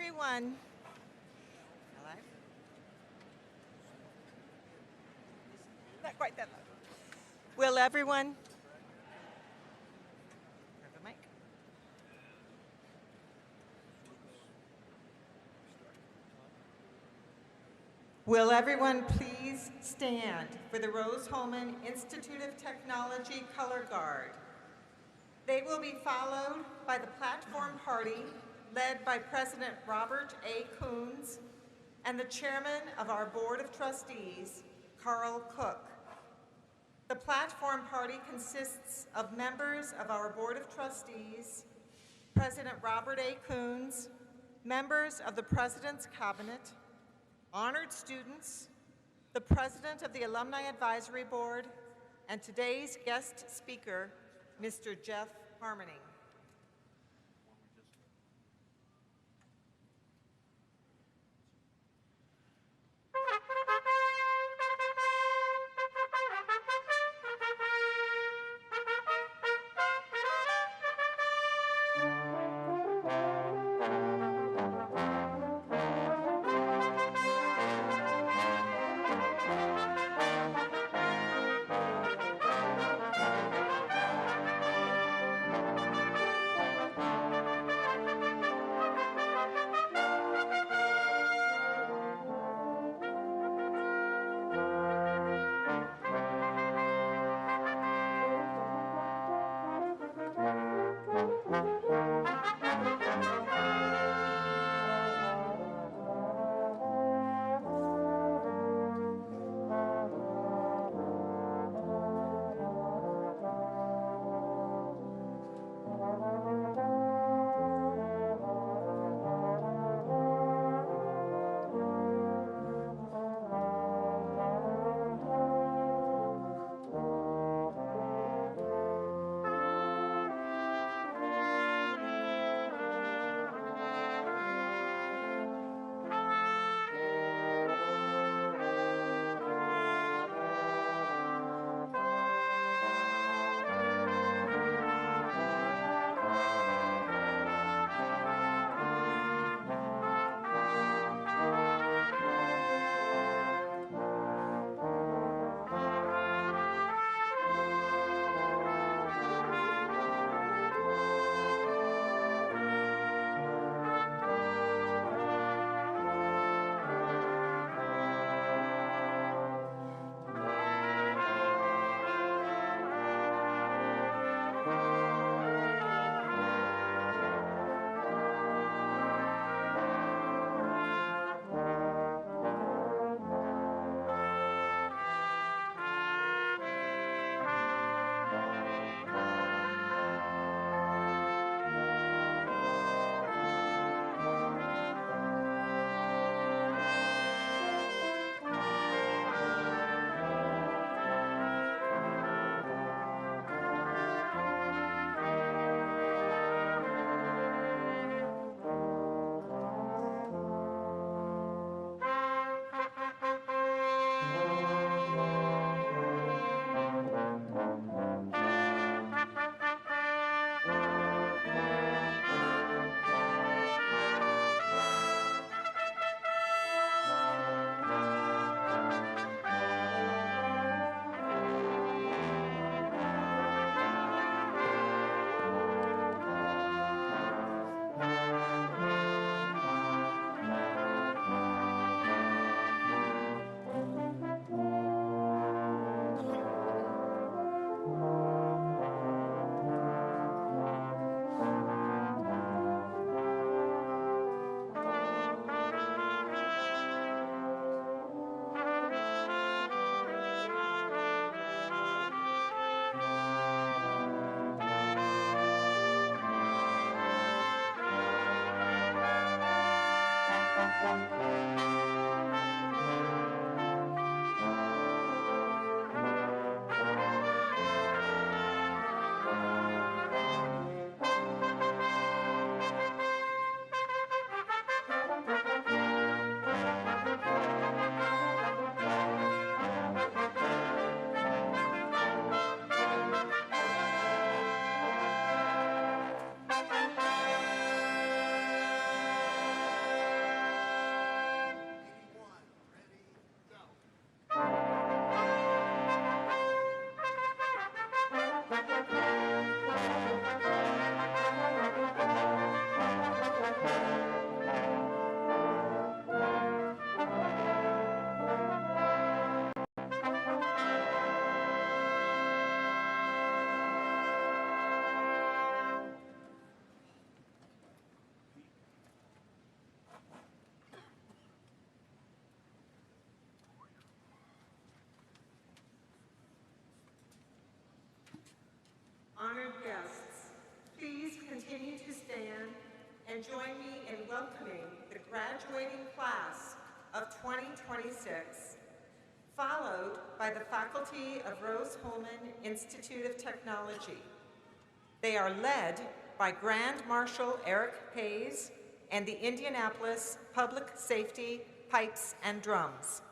everyone. Not quite that loud. Will everyone? Have a mic. Will everyone please stand for the Rose-Hulman Institute of Technology Color Guard? They will be followed by the platform party led by President Robert A. Coons and the chairman of our Board of Trustees, Carl Cook. The platform party consists of members of our Board of Trustees, President Robert A. Coons, members of the President's Cabinet, honored students, the President of the Alumni Advisory Board, and today's guest speaker, Mr. Jeff Harmening. and join me in welcoming the graduating class of 2026, followed by the faculty of Rose-Hulman Institute of Technology. They are led by Grand Marshal Eric Hayes and the Indianapolis Public Safety Pipes and Drums.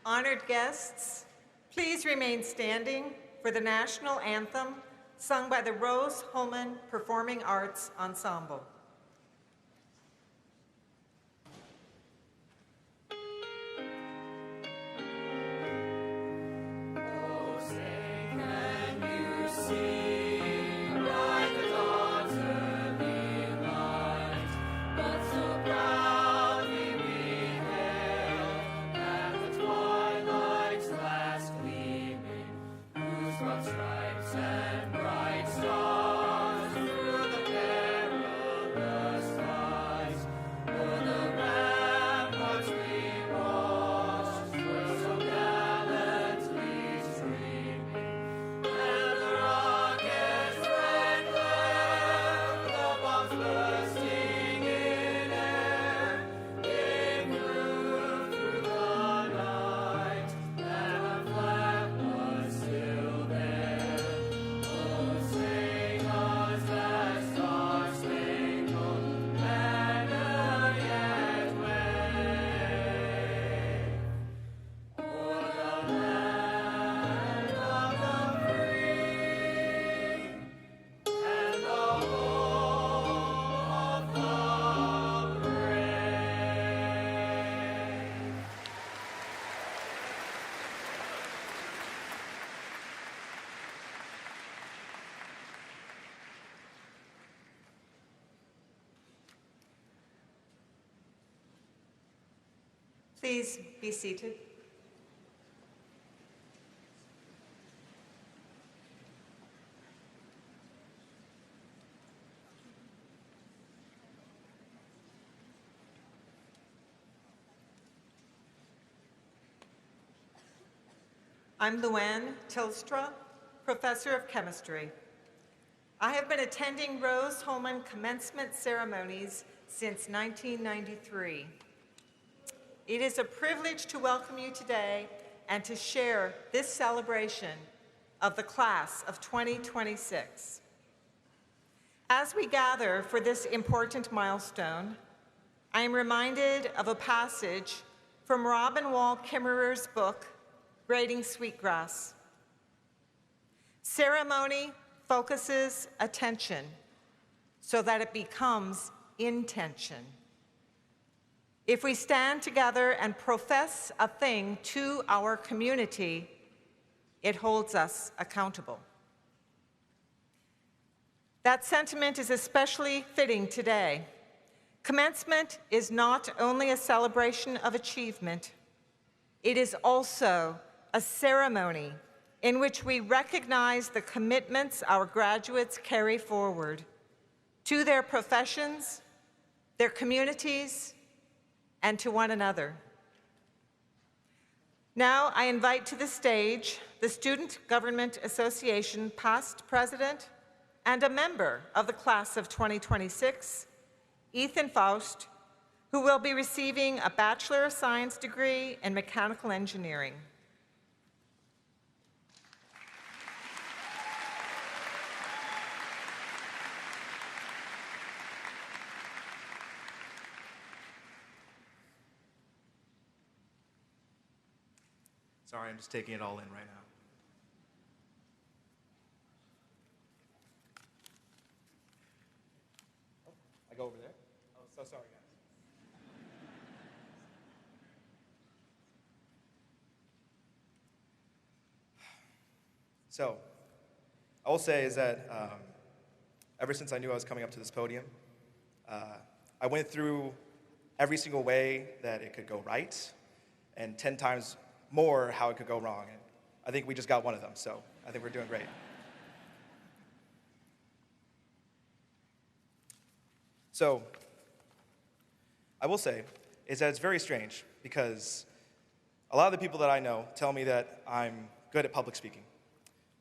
Honored guests, please remain standing for the national anthem sung by the Rose-Hulman Performing Arts Ensemble. Please be seated. I'm Luann Tilstra, Professor of Chemistry. I have been attending Rose-Hulman commencement ceremonies since 1993. It is a privilege to welcome you today and to share this celebration of the class of 2026. As we gather for this important milestone, I am reminded of a passage from Robin Wall Kimmerer's book, Braiding Sweetgrass. Ceremony focuses attention so that it becomes intention. If we stand together and profess a thing to our community, it holds us accountable. That sentiment is especially fitting today. Commencement is not only a celebration of achievement, it is also a ceremony in which we recognize the commitments our graduates carry forward to their professions, their communities, and to one another. Now I invite to the stage the Student Government Association past president and a member of the class of 2026, Ethan Faust, who will be receiving a Bachelor of Science degree in Mechanical Engineering. Sorry, I'm just taking it all in right now. Oh, I go over there? Oh, so sorry, guys. So, I will say is that ever since I knew I was coming up to this podium, I went through every single way that it could go right, and 10 times more how it could go wrong. And I think we just got one of them, so I think we're doing great. So, I will say is that it's very strange because a lot of the people that I know tell me that I'm good at public speaking.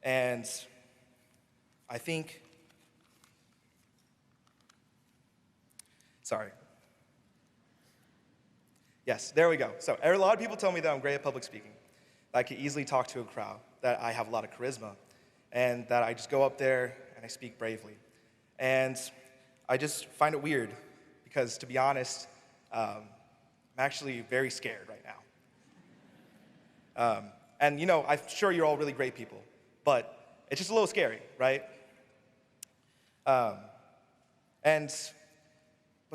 And I think, sorry. Yes, there we go. So a lot of people tell me that I'm great at public speaking, that I can easily talk to a crowd, that I have a lot of charisma, and that I just go up there and I speak bravely. And I just find it weird because, to be honest, I'm actually very scared right now. And I'm sure you're all really great people, but it's just a little scary, right? But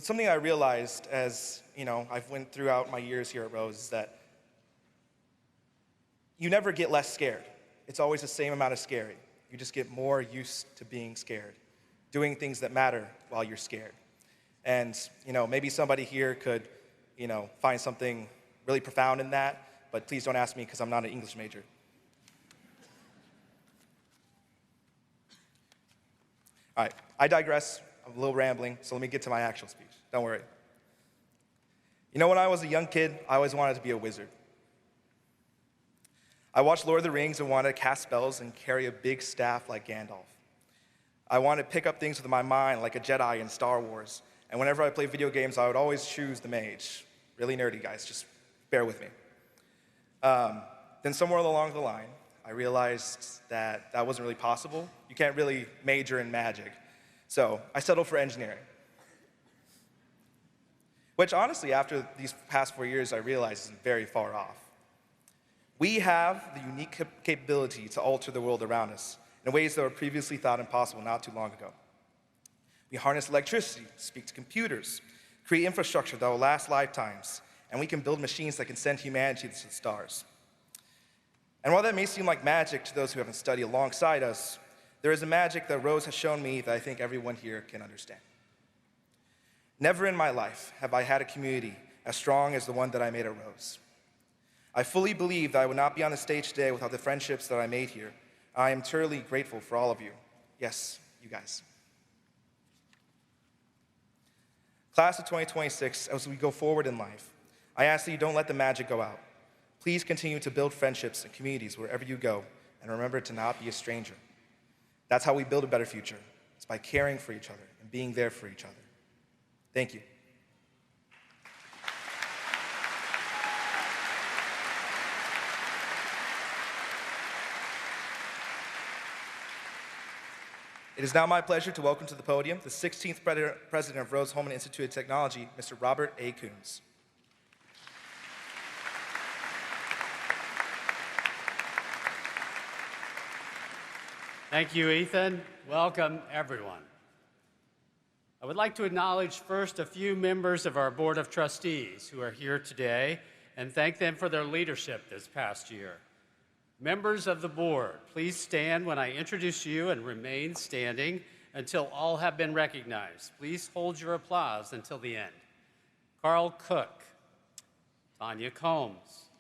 something I realized as, I've went throughout my years here at Rose is that you never get less scared. It's always the same amount of scary. You just get more used to being scared, doing things that matter while you're scared. And, maybe somebody here could, find something really profound in that, but please don't ask me because I'm not an English major. All right, I digress. I'm a little rambling, so let me get to my actual speech. Don't worry. When I was a young kid, I always wanted to be a wizard. I watched Lord of the Rings and wanted to cast spells and carry a big staff like Gandalf. I wanted to pick up things with my mind like a Jedi in Star Wars. And whenever I played video games, I would always choose the mage. Really nerdy, guys, just bear with me. Then somewhere along the line, I realized that that wasn't really possible. You can't really major in magic. So I settled for engineering. Which honestly, after these past 4 years, I realized is very far off. We have the unique capability to alter the world around us in ways that were previously thought impossible not too long ago. We harness electricity, speak to computers, create infrastructure that will last lifetimes, and we can build machines that can send humanity to the stars. And while that may seem like magic to those who haven't studied alongside us, there is a magic that Rose has shown me that I think everyone here can understand. Never in my life have I had a community as strong as the one that I made at Rose. I fully believe that I would not be on the stage today without the friendships that I made here. I am eternally grateful for all of you. Yes, you guys. Class of 2026, as we go forward in life, I ask that you don't let the magic go out. Please continue to build friendships and communities wherever you go, and remember to not be a stranger. That's how we build a better future. It's by caring for each other and being there for each other. Thank you. It is now my pleasure to welcome to the podium the 16th President of Rose-Hulman Institute of Technology, Mr. Robert A. Coons. Thank you, Ethan. Welcome, everyone. I would like to acknowledge first a few members of our Board of Trustees who are here today and thank them for their leadership this past year. Members of the board, please stand when I introduce you and remain standing until all have been recognized. Please hold your applause until the end. Carl Cook, Tanya Combs,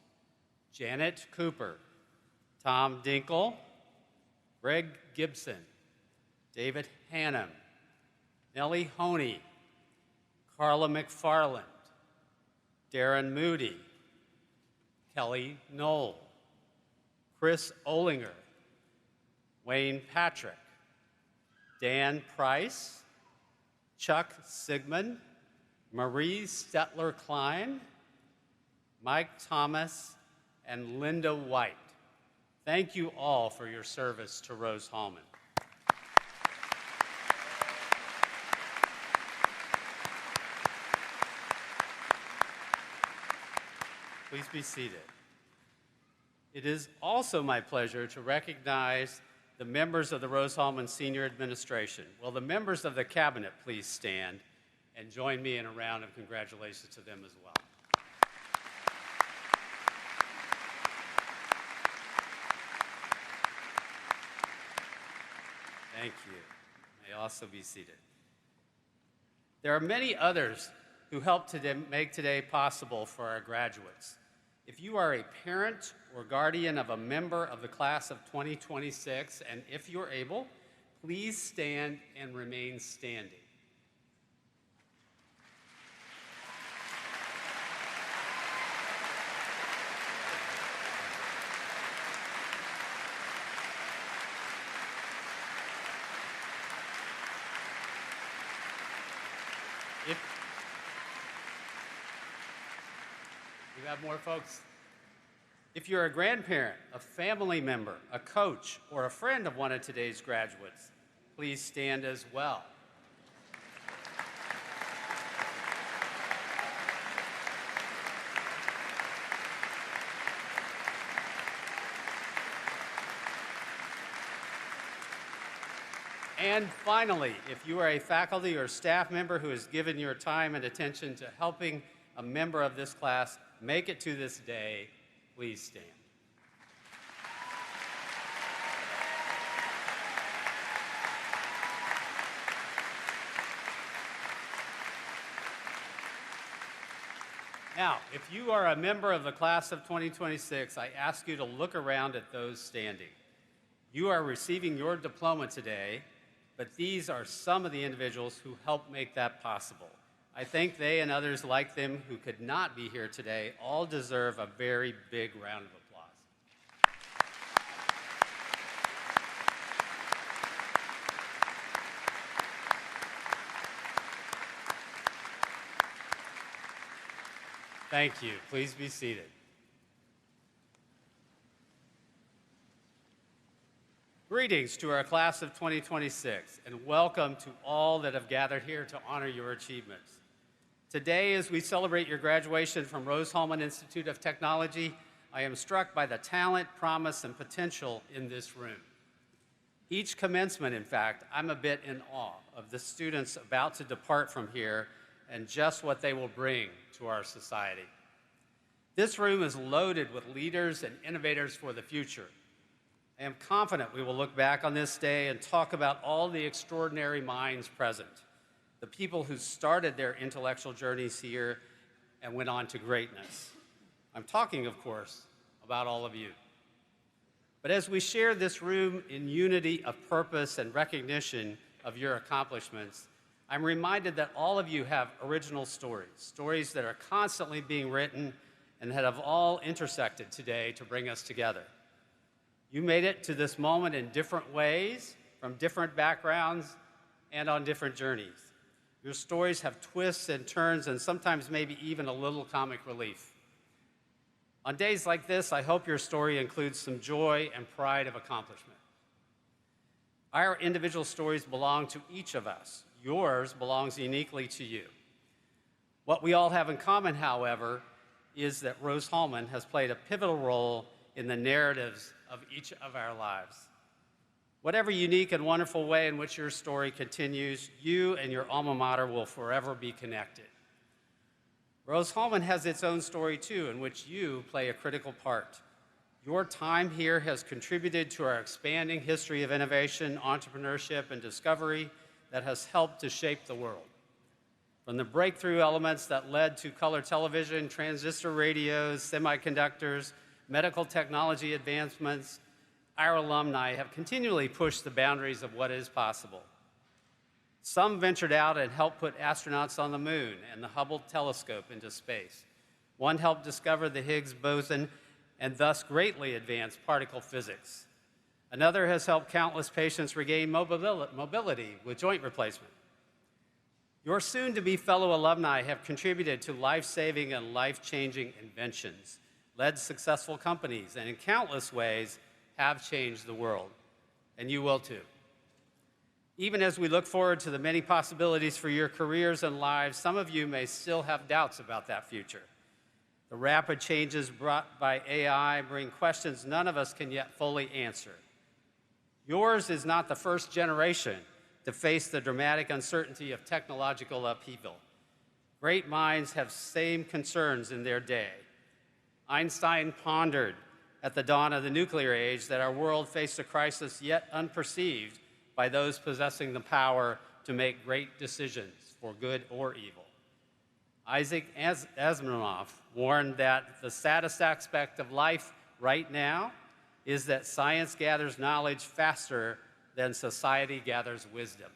Janet Cooper, Tom Dinkle, Greg Gibson, David Hannum, Nellie Honey, Carla McFarland, Darren Moody, Kelly Knoll, Chris Olinger, Wayne Patrick, Dan Price, Chuck Sigmund, Marie Stetler-Klein, Mike Thomas, and Linda White. Thank you all for your service to Rose-Hulman. Please be seated. It is also my pleasure to recognize the members of the Rose-Hulman Senior Administration. Will the members of the Cabinet please stand and join me in a round of congratulations to them as well. Thank you. You may also be seated. There are many others who helped make today possible for our graduates. If you are a parent or guardian of a member of the class of 2026, and if you're able, please stand and remain standing. We have more folks. If you're a grandparent, a family member, a coach, or a friend of one of today's graduates, please stand as well. And finally, if you are a faculty or staff member who has given your time and attention to helping a member of this class make it to this day, please stand. Now, if you are a member of the class of 2026, I ask you to look around at those standing. You are receiving your diploma today, but these are some of the individuals who helped make that possible. I think they and others like them who could not be here today all deserve a very big round of applause. Thank you. Please be seated. Greetings to our class of 2026, and welcome to all that have gathered here to honor your achievements. Today, as we celebrate your graduation from Rose-Hulman Institute of Technology, I am struck by the talent, promise, and potential in this room. Each commencement, in fact, I'm a bit in awe of the students about to depart from here and just what they will bring to our society. This room is loaded with leaders and innovators for the future. I am confident we will look back on this day and talk about all the extraordinary minds present, the people who started their intellectual journeys here and went on to greatness. I'm talking, of course, about all of you. But as we share this room in unity of purpose and recognition of your accomplishments, I'm reminded that all of you have original stories, stories that are constantly being written and that have all intersected today to bring us together. You made it to this moment in different ways, from different backgrounds, and on different journeys. Your stories have twists and turns and sometimes maybe even a little comic relief. On days like this, I hope your story includes some joy and pride of accomplishment. Our individual stories belong to each of us. Yours belongs uniquely to you. What we all have in common, however, is that Rose-Hulman has played a pivotal role in the narratives of each of our lives. Whatever unique and wonderful way in which your story continues, you and your alma mater will forever be connected. Rose-Hulman has its own story too, in which you play a critical part. Your time here has contributed to our expanding history of innovation, entrepreneurship, and discovery that has helped to shape the world. From the breakthrough elements that led to color television, transistor radios, semiconductors, medical technology advancements, our alumni have continually pushed the boundaries of what is possible. Some ventured out and helped put astronauts on the moon and the Hubble telescope into space. One helped discover the Higgs boson and thus greatly advance particle physics. Another has helped countless patients regain mobility with joint replacement. Your soon-to-be fellow alumni have contributed to life-saving and life-changing inventions, led successful companies, and in countless ways have changed the world, and you will too. Even as we look forward to the many possibilities for your careers and lives, some of you may still have doubts about that future. The rapid changes brought by AI bring questions none of us can yet fully answer. Yours is not the first generation to face the dramatic uncertainty of technological upheaval. Great minds have same concerns in their day. Einstein pondered at the dawn of the nuclear age that our world faced a crisis yet unperceived by those possessing the power to make great decisions for good or evil. Isaac Asimov warned that the saddest aspect of life right now is that science gathers knowledge faster than society gathers wisdom.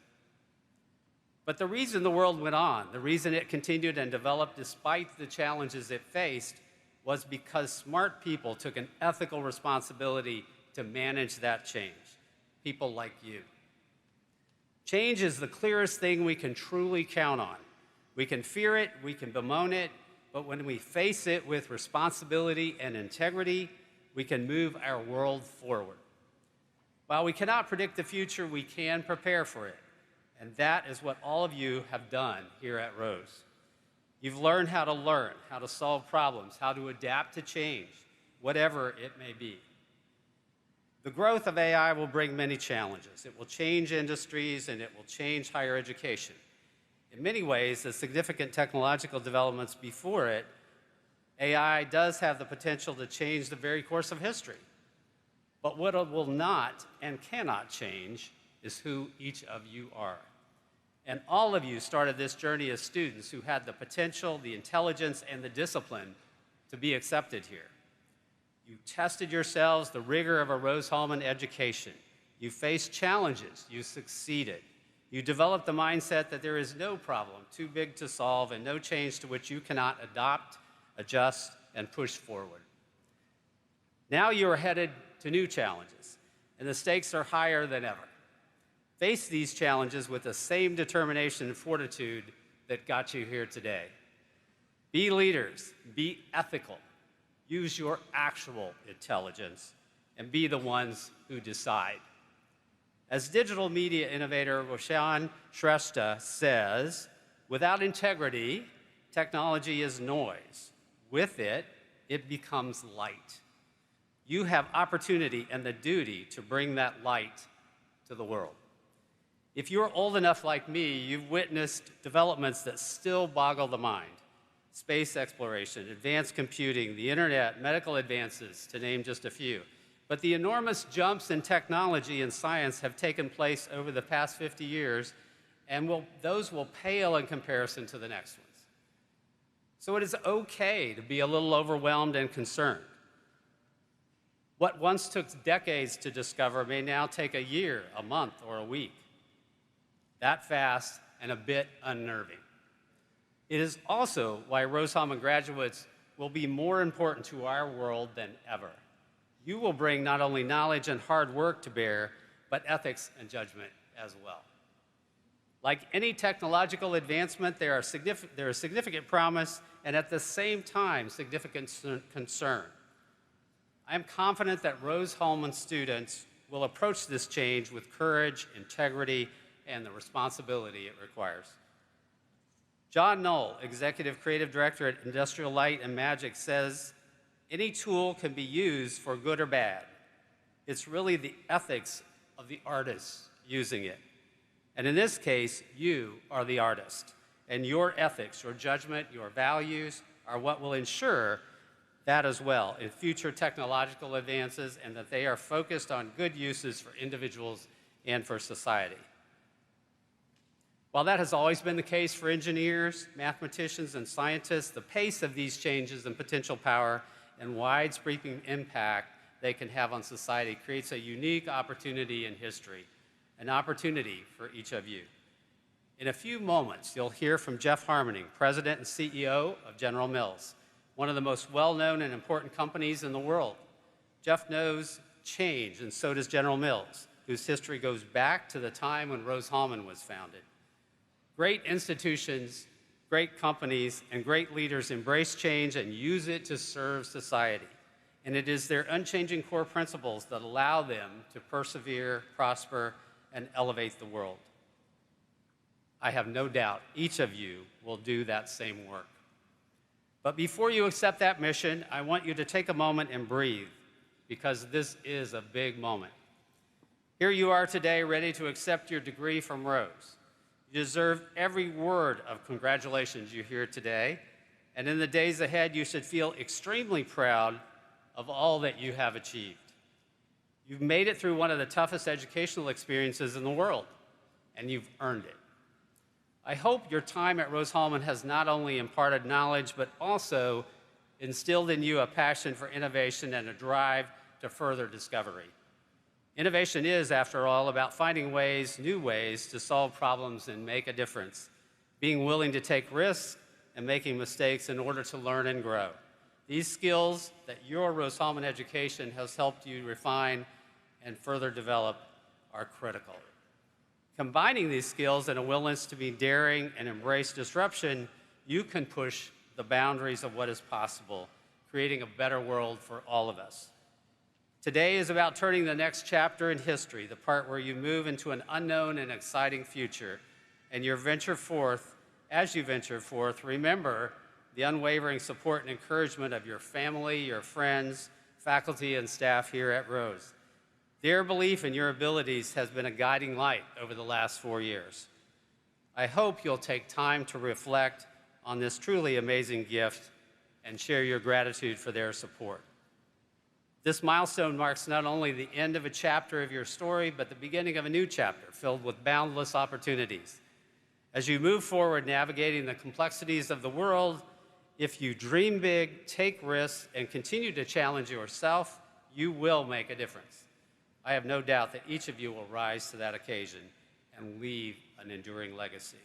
But the reason the world went on, the reason it continued and developed despite the challenges it faced, was because smart people took an ethical responsibility to manage that change, people like you. Change is the clearest thing we can truly count on. We can fear it, we can bemoan it, but when we face it with responsibility and integrity, we can move our world forward. While we cannot predict the future, we can prepare for it, and that is what all of you have done here at Rose. You've learned how to solve problems, how to adapt to change, whatever it may be. The growth of AI will bring many challenges. It will change industries and it will change higher education. In many ways, the significant technological developments before it, AI does have the potential to change the very course of history. But what it will not and cannot change is who each of you are. And all of you started this journey as students who had the potential, the intelligence, and the discipline to be accepted here. You tested yourselves the rigor of a Rose-Hulman education. You faced challenges. You succeeded. You developed the mindset that there is no problem too big to solve and no change to which you cannot adopt, adjust, and push forward. Now you are headed to new challenges, and the stakes are higher than ever. Face these challenges with the same determination and fortitude that got you here today. Be leaders, be ethical, use your actual intelligence, and be the ones who decide. As digital media innovator Roshan Shrestha says, without integrity, technology is noise. With it, it becomes light. You have opportunity and the duty to bring that light to the world. If you're old enough like me, you've witnessed developments that still boggle the mind. Space exploration, advanced computing, the internet, medical advances, to name just a few. But the enormous jumps in technology and science have taken place over the past 50 years, and those will pale in comparison to the next ones. So it is okay to be a little overwhelmed and concerned. What once took decades to discover may now take a year, a month, or a week. That fast and a bit unnerving. It is also why Rose-Hulman graduates will be more important to our world than ever. You will bring not only knowledge and hard work to bear, but ethics and judgment as well. Like any technological advancement, there is significant promise and at the same time significant concern. I am confident that Rose-Hulman students will approach this change with courage, integrity, and the responsibility it requires. John Knoll, Executive Creative Director at Industrial Light and Magic, says, any tool can be used for good or bad. It's really the ethics of the artists using it. And in this case, you are the artist. And your ethics, your judgment, your values are what will ensure that as well in future technological advances, and that they are focused on good uses for individuals and for society. While that has always been the case for engineers, mathematicians, and scientists, the pace of these changes and potential power and widespread impact they can have on society creates a unique opportunity in history, an opportunity for each of you. In a few moments, you'll hear from Jeff Harmening, President and CEO of General Mills, one of the most well-known and important companies in the world. Jeff knows change, and so does General Mills, whose history goes back to the time when Rose-Hulman was founded. Great institutions, great companies, and great leaders embrace change and use it to serve society. And it is their unchanging core principles that allow them to persevere, prosper, and elevate the world. I have no doubt each of you will do that same work. But before you accept that mission, I want you to take a moment and breathe, because this is a big moment. Here you are today, ready to accept your degree from Rose. You deserve every word of congratulations you hear today, and in the days ahead, you should feel extremely proud of all that you have achieved. You've made it through one of the toughest educational experiences in the world, and you've earned it. I hope your time at Rose-Hulman has not only imparted knowledge, but also instilled in you a passion for innovation and a drive to further discovery. Innovation is, after all, about finding ways, new ways, to solve problems and make a difference, being willing to take risks and making mistakes in order to learn and grow. These skills that your Rose-Hulman education has helped you refine and further develop are critical. Combining these skills and a willingness to be daring and embrace disruption, you can push the boundaries of what is possible, creating a better world for all of us. Today is about turning the next chapter in history, the part where you move into an unknown and exciting future. And as you venture forth, remember the unwavering support and encouragement of your family, your friends, faculty, and staff here at Rose. Their belief in your abilities has been a guiding light over the last 4 years. I hope you'll take time to reflect on this truly amazing gift and share your gratitude for their support. This milestone marks not only the end of a chapter of your story, but the beginning of a new chapter filled with boundless opportunities. As you move forward navigating the complexities of the world, if you dream big, take risks, and continue to challenge yourself, you will make a difference. I have no doubt that each of you will rise to that occasion and leave an enduring legacy.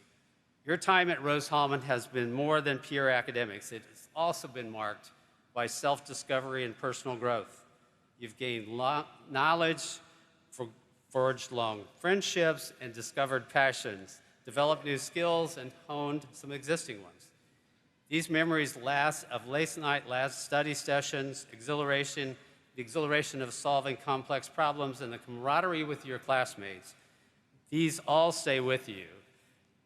Your time at Rose-Hulman has been more than pure academics. It has also been marked by self-discovery and personal growth. You've gained knowledge, forged long friendships, and discovered passions, developed new skills, and honed some existing ones. These memories of late-night study sessions, the exhilaration of solving complex problems, and the camaraderie with your classmates, these all stay with you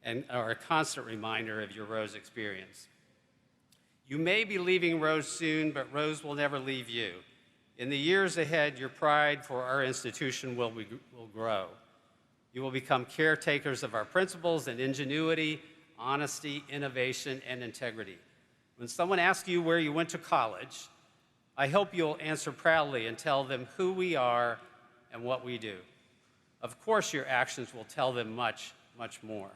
and are a constant reminder of your Rose experience. You may be leaving Rose soon, but Rose will never leave you. In the years ahead, your pride for our institution will grow. You will become caretakers of our principles and ingenuity, honesty, innovation, and integrity. When someone asks you where you went to college, I hope you'll answer proudly and tell them who we are and what we do. Of course, your actions will tell them much, much more.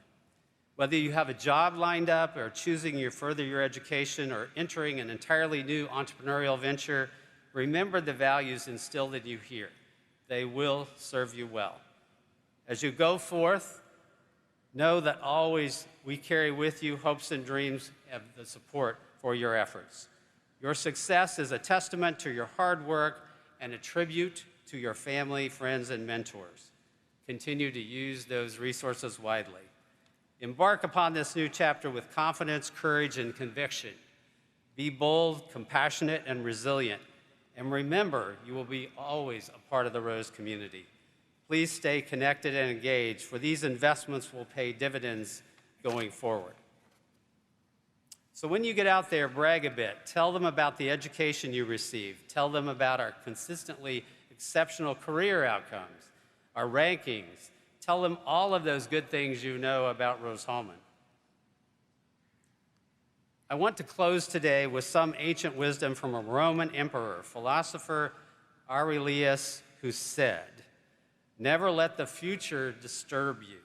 Whether you have a job lined up or choosing to further your education or entering an entirely new entrepreneurial venture, remember the values instilled in you here. They will serve you well. As you go forth, know that always we carry with you hopes and dreams of the support for your efforts. Your success is a testament to your hard work and a tribute to your family, friends, and mentors. Continue to use those resources widely. Embark upon this new chapter with confidence, courage, and conviction. Be bold, compassionate, and resilient. And remember, you will be always a part of the Rose community. Please stay connected and engaged, for these investments will pay dividends going forward. So when you get out there, brag a bit. Tell them about the education you received. Tell them about our consistently exceptional career outcomes, our rankings. Tell them all of those good things you know about Rose-Hulman. I want to close today with some ancient wisdom from a Roman emperor, philosopher Aurelius, who said, "Never let the future disturb you.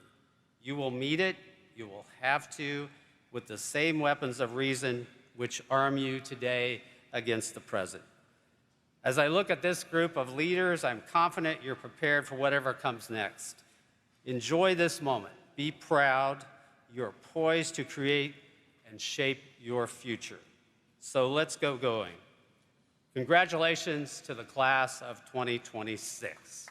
You will meet it, you will have to, with the same weapons of reason which arm you today against the present." As I look at this group of leaders, I'm confident you're prepared for whatever comes next. Enjoy this moment. Be proud. You're poised to create and shape your future. So let's go going. Congratulations to the class of 2026.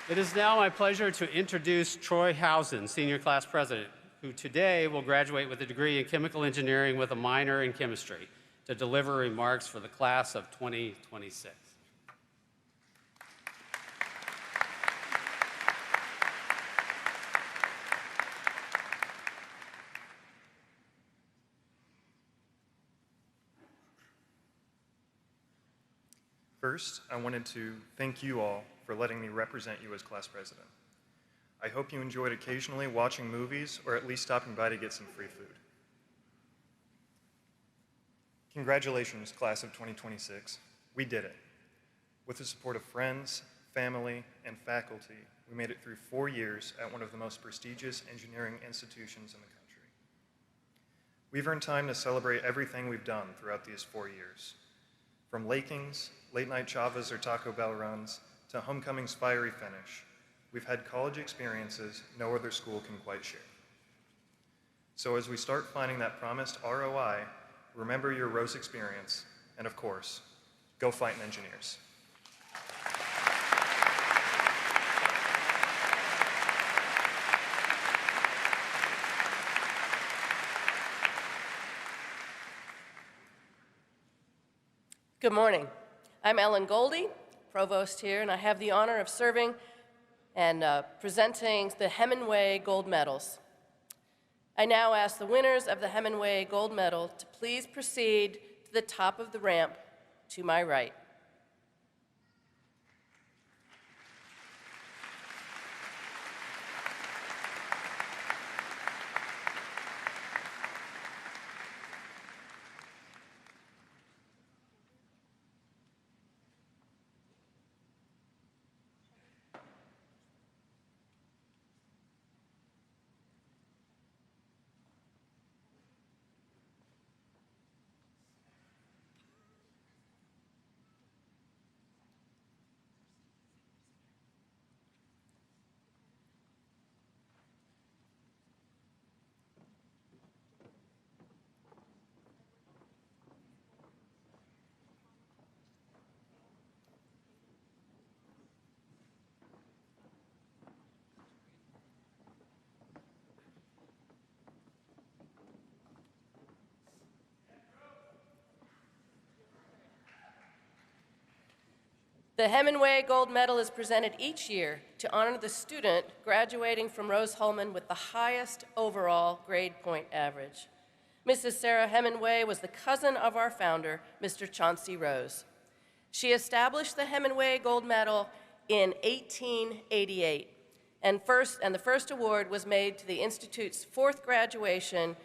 It is now my pleasure to introduce Troy Housen, Senior Class President, who today will graduate with a degree in chemical engineering with a minor in chemistry, to deliver remarks for the class of 2026. First, I wanted to thank you all for letting me represent you as class president. I hope you enjoyed occasionally watching movies or at least stopping by to get some free food. Congratulations, class of 2026. We did it. With the support of friends, family, and faculty, we made it through 4 years at one of the most prestigious engineering institutions in the country. We've earned time to celebrate everything we've done throughout these 4 years. From lakings, late-night chavas or Taco Bell runs, to homecoming's fiery finish, we've had college experiences no other school can quite share. So as we start finding that promised ROI, remember your Rose experience, and of course, go fighting engineers. Good morning. I'm Ellen Goldie, provost here, and I have the honor of serving and presenting the Hemingway Gold Medals. I now ask the winners of the Hemingway Gold Medal to please proceed to the top of the ramp to my right. The Hemingway Gold Medal is presented each year to honor the student graduating from Rose-Hulman with the highest overall grade point average. Mrs. Sarah Hemingway was the cousin of our founder, Mr. Chauncey Rose. She established the Hemingway Gold Medal in 1888, and the first award was made to the Institute's fourth graduation,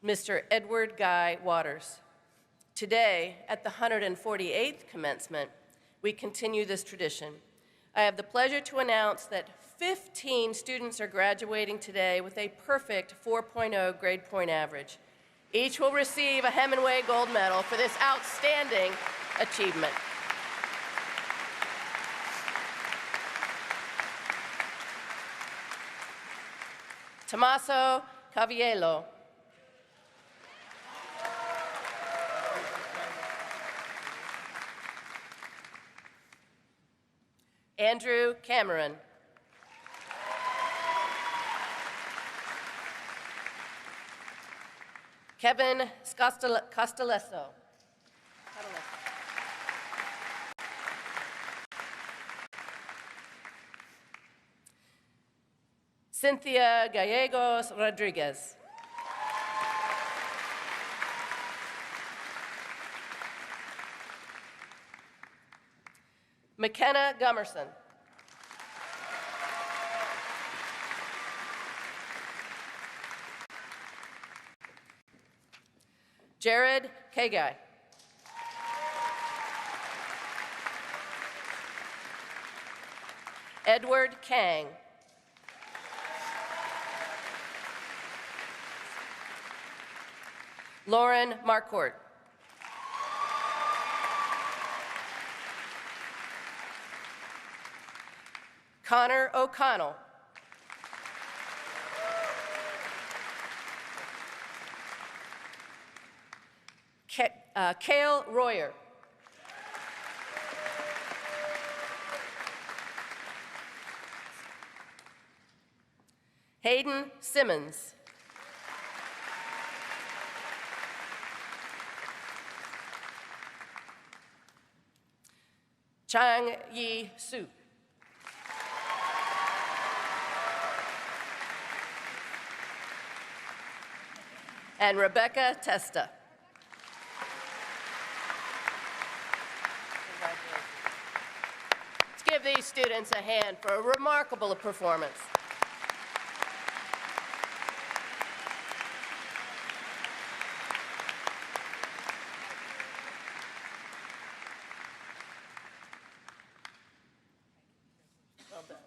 Mr. Edward Guy Waters. Today, at the 148th commencement, we continue this tradition. I have the pleasure to announce that 15 students are graduating today with a perfect 4.0 grade point average. Each will receive a Hemingway Gold Medal for this outstanding achievement. Tommaso Caviello. Andrew Cameron. Kevin Castellesso. Cynthia Gallegos Rodriguez. McKenna Gummerson. Jared Kagai. Edward Kang. Lauren Marcourt. Connor O'Connell. Cale Royer. Hayden Simmons. Chang Yi Su. And Rebecca Testa. Let's give these students a hand for a remarkable performance. Well done.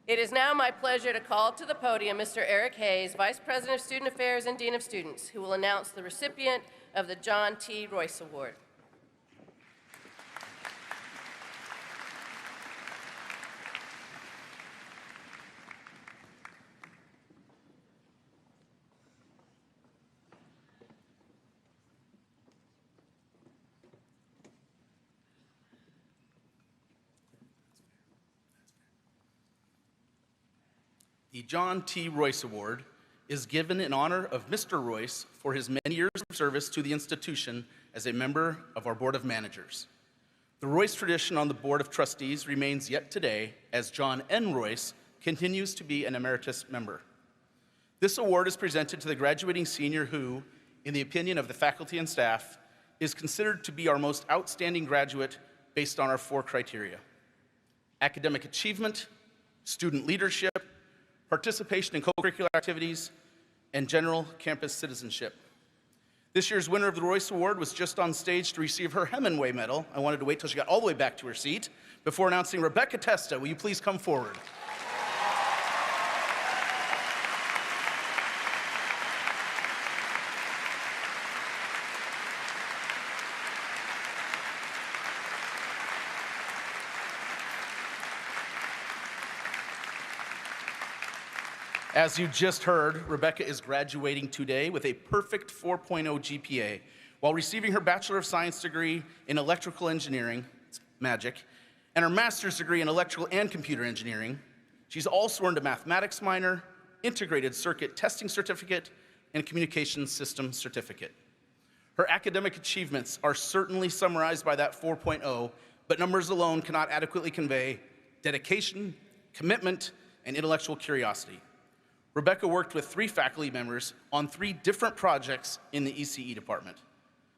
It is now my pleasure to call to the podium Mr. Eric Hayes, Vice President of Student Affairs and Dean of Students, who will announce the recipient of the John T. Royce Award. The John T. Royce Award is given in honor of Mr. Royce for his many years of service to the institution as a member of our Board of Managers. The Royce tradition on the Board of Trustees remains yet today, as John N. Royce continues to be an emeritus member. This award is presented to the graduating senior who, in the opinion of the faculty and staff, is considered to be our most outstanding graduate based on our 4 criteria: academic achievement, student leadership, participation in co-curricular activities, and general campus citizenship. This year's winner of the Royce Award was just on stage to receive her Hemingway Medal. I wanted to wait till she got all the way back to her seat before announcing Rebecca Testa. Will you please come forward? As you just heard, Rebecca is graduating today with a perfect 4.0 GPA while receiving her Bachelor of Science degree in Electrical Engineering, it's magic, and her Master's degree in Electrical and Computer Engineering. She's also earned a Mathematics minor, Integrated Circuit Testing Certificate, and Communications Systems Certificate. Her academic achievements are certainly summarized by that 4.0, but numbers alone cannot adequately convey dedication, commitment, and intellectual curiosity. Rebecca worked with 3 faculty members on 3 different projects in the ECE department.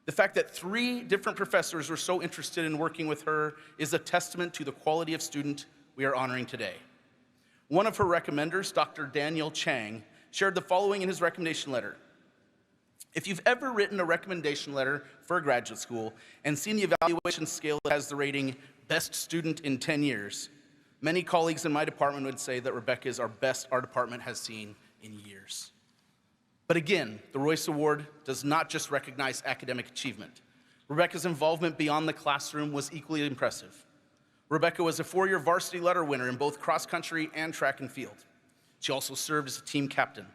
The fact that 3 different professors were so interested in working with her is a testament to the quality of student we are honoring today. One of her recommenders, Dr. Daniel Chang, shared the following in his recommendation letter. If you've ever written a recommendation letter for a graduate school and seen the evaluation scale that has the rating best student in 10 years, many colleagues in my department would say that Rebecca is our best our department has seen in years. But again, the Royce Award does not just recognize academic achievement. Rebecca's involvement beyond the classroom was equally impressive. Rebecca was a 4-year varsity letter winner in both cross-country and track and field. She also served as a team captain.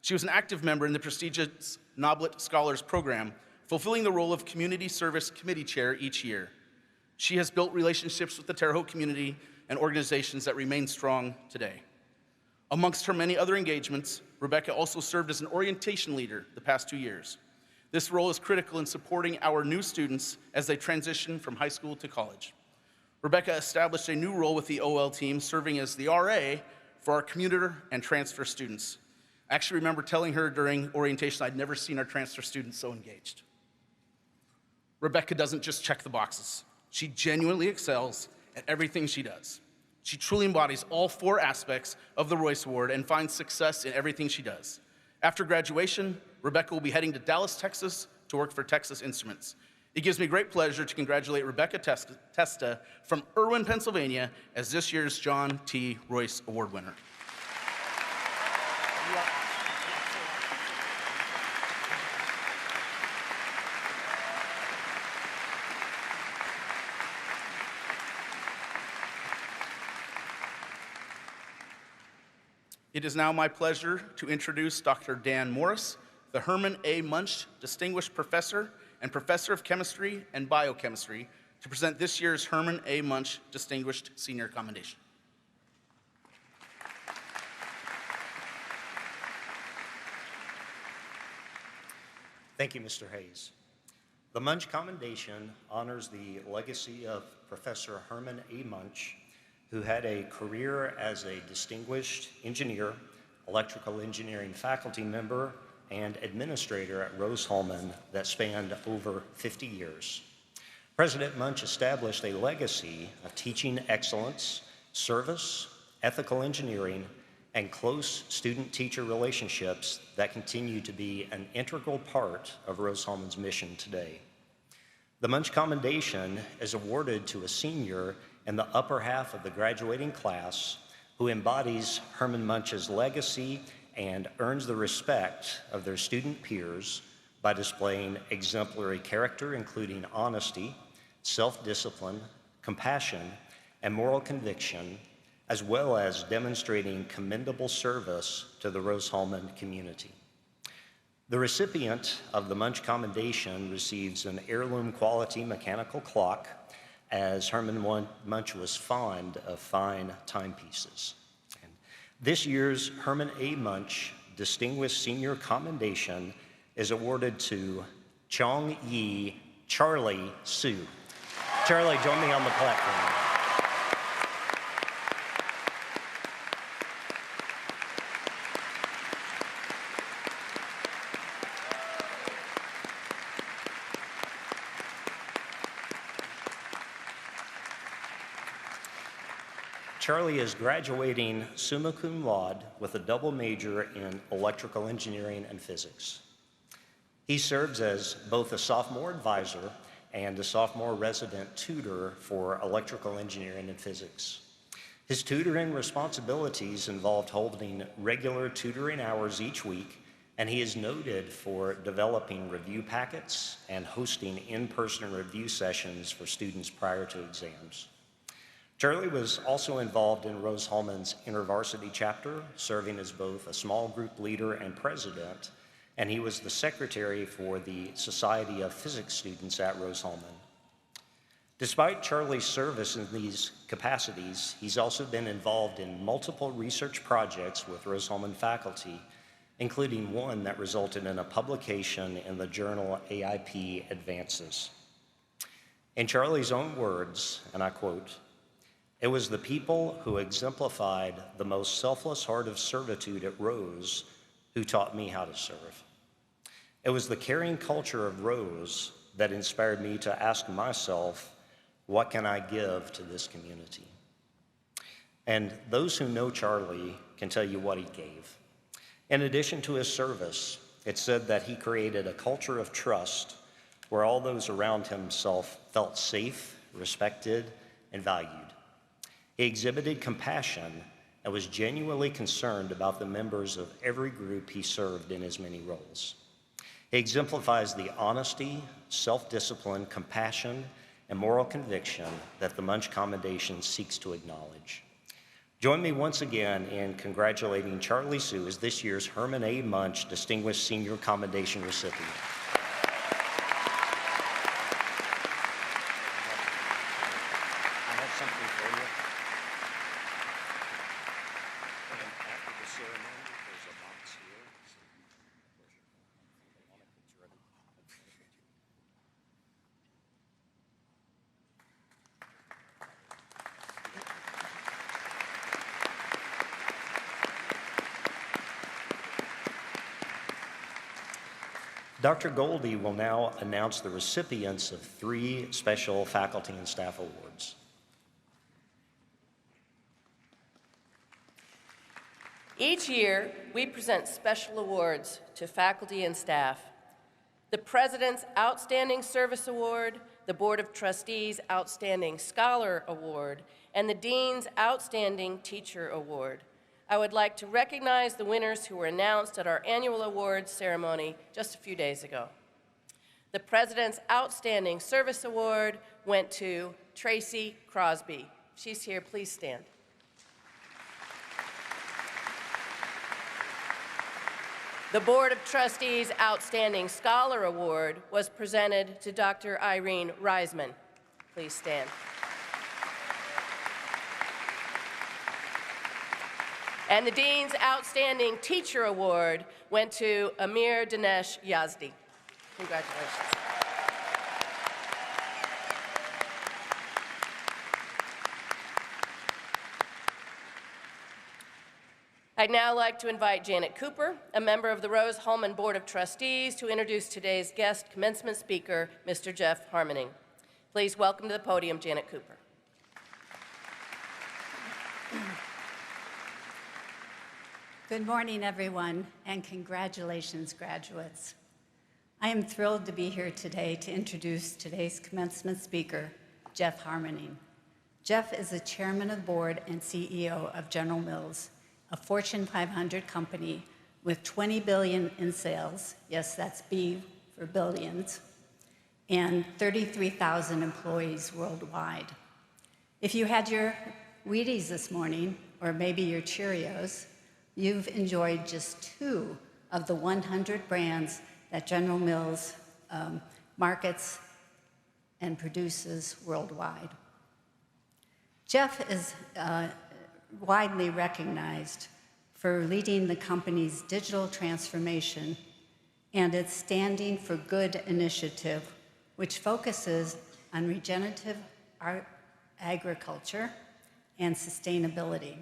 She was an active member in the prestigious Noblet Scholars Program, fulfilling the role of Community Service Committee Chair each year. She has built relationships with the Terre Haute community and organizations that remain strong today. Amongst her many other engagements, Rebecca also served as an orientation leader the past 2 years. This role is critical in supporting our new students as they transition from high school to college. Rebecca established a new role with the OL team, serving as the RA for our commuter and transfer students. I actually remember telling her during orientation I'd never seen our transfer students so engaged. Rebecca doesn't just check the boxes. She genuinely excels at everything she does. She truly embodies all 4 aspects of the Royce Award and finds success in everything she does. After graduation, Rebecca will be heading to Dallas, Texas to work for Texas Instruments. It gives me great pleasure to congratulate Rebecca Testa from Irwin, Pennsylvania, as this year's John T. Royce Award winner. It is now my pleasure to introduce Dr. Dan Morris, the Herman A. Munch Distinguished Professor and Professor of Chemistry and Biochemistry, to present this year's Herman A. Munch Distinguished Senior Commendation. Thank you, Mr. Hayes. The Munch Commendation honors the legacy of Professor Herman A. Munch, who had a career as a distinguished engineer, electrical engineering faculty member, and administrator at Rose-Hulman that spanned over 50 years. President Munch established a legacy of teaching excellence, service, ethical engineering, and close student-teacher relationships that continue to be an integral part of Rose-Hulman's mission today. The Munch Commendation is awarded to a senior in the upper half of the graduating class who embodies Herman Munch's legacy and earns the respect of their student peers by displaying exemplary character, including honesty, self-discipline, compassion, and moral conviction, as well as demonstrating commendable service to the Rose-Hulman community. The recipient of the Munch Commendation receives an heirloom quality mechanical clock, as Herman Munch was fond of fine timepieces. And this year's Herman A. Munch Distinguished Senior Commendation is awarded to Chong Yi Charlie Sue. Charlie, join me on the platform. Charlie is graduating summa cum laude with a double major in electrical engineering and physics. He serves as both a sophomore advisor and a sophomore resident tutor for electrical engineering and physics. His tutoring responsibilities involved holding regular tutoring hours each week, and he is noted for developing review packets and hosting in-person review sessions for students prior to exams. Charlie was also involved in Rose-Hulman's InterVarsity chapter, serving as both a small group leader and president, and he was the secretary for the Society of Physics Students at Rose-Hulman. Despite Charlie's service in these capacities, he's also been involved in multiple research projects with Rose-Hulman faculty, including one that resulted in a publication in the journal AIP Advances. In Charlie's own words, and I quote, "It was the people who exemplified the most selfless heart of servitude at Rose who taught me how to serve. It was the caring culture of Rose that inspired me to ask myself, what can I give to this community?" And those who know Charlie can tell you what he gave. In addition to his service, it's said that he created a culture of trust where all those around himself felt safe, respected, and valued. He exhibited compassion and was genuinely concerned about the members of every group he served in his many roles. He exemplifies the honesty, self-discipline, compassion, and moral conviction that the Munch Commendation seeks to acknowledge. Join me once again in congratulating Charlie Sue as this year's Herman A. Munch Distinguished Senior Commendation recipient. I have something for you. And after the ceremony, there's a box here. Dr. Goldie will now announce the recipients of 3 special faculty and staff awards. Each year, we present special awards to faculty and staff. The President's Outstanding Service Award, the Board of Trustees Outstanding Scholar Award, and the Dean's Outstanding Teacher Award. I would like to recognize the winners who were announced at our annual awards ceremony just a few days ago. The President's Outstanding Service Award went to Tracy Crosby. If she's here, please stand. The Board of Trustees Outstanding Scholar Award was presented to Dr. Irene Reisman. Please stand. And the Dean's Outstanding Teacher Award went to Amir Dinesh Yazdi. Congratulations. I'd now like to invite Janet Cooper, a member of the Rose-Hulman Board of Trustees, to introduce today's guest commencement speaker, Mr. Jeff Harmening. Please welcome to the podium, Janet Cooper. Good morning, everyone, and congratulations, graduates. I am thrilled to be here today to introduce today's commencement speaker, Jeff Harmening. Jeff is the chairman of the board and CEO of General Mills, a Fortune 500 company with $20 billion in sales, yes, that's B for billions, and 33,000 employees worldwide. If you had your Wheaties this morning, or maybe your Cheerios, you've enjoyed just 2 of the 100 brands that General Mills markets and produces worldwide. Jeff is widely recognized for leading the company's digital transformation and its Standing for Good initiative, which focuses on regenerative agriculture and sustainability.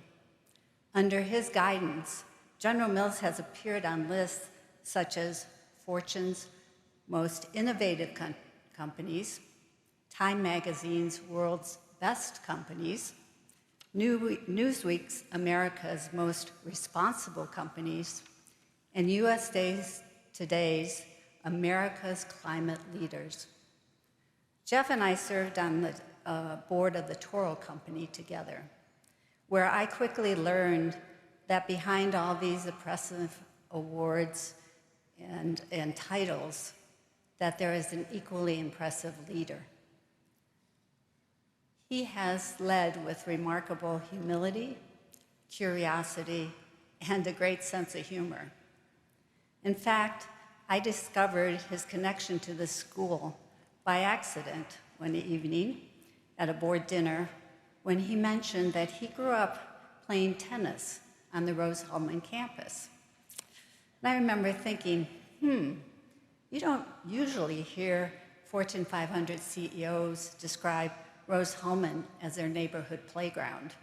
Under his guidance, General Mills has appeared on lists such as Fortune's Most Innovative Companies, Time Magazine's World's Best Companies, Newsweek's America's Most Responsible Companies, and USA Today's America's Climate Leaders. Jeff and I served on the board of the Toro Company together, where I quickly learned that behind all these impressive awards and titles, that there is an equally impressive leader. He has led with remarkable humility, curiosity, and a great sense of humor. In fact, I discovered his connection to the school by accident one evening at a board dinner when he mentioned that he grew up playing tennis on the Rose-Hulman campus. And I remember thinking, you don't usually hear Fortune 500 CEOs describe Rose-Hulman as their neighborhood playground.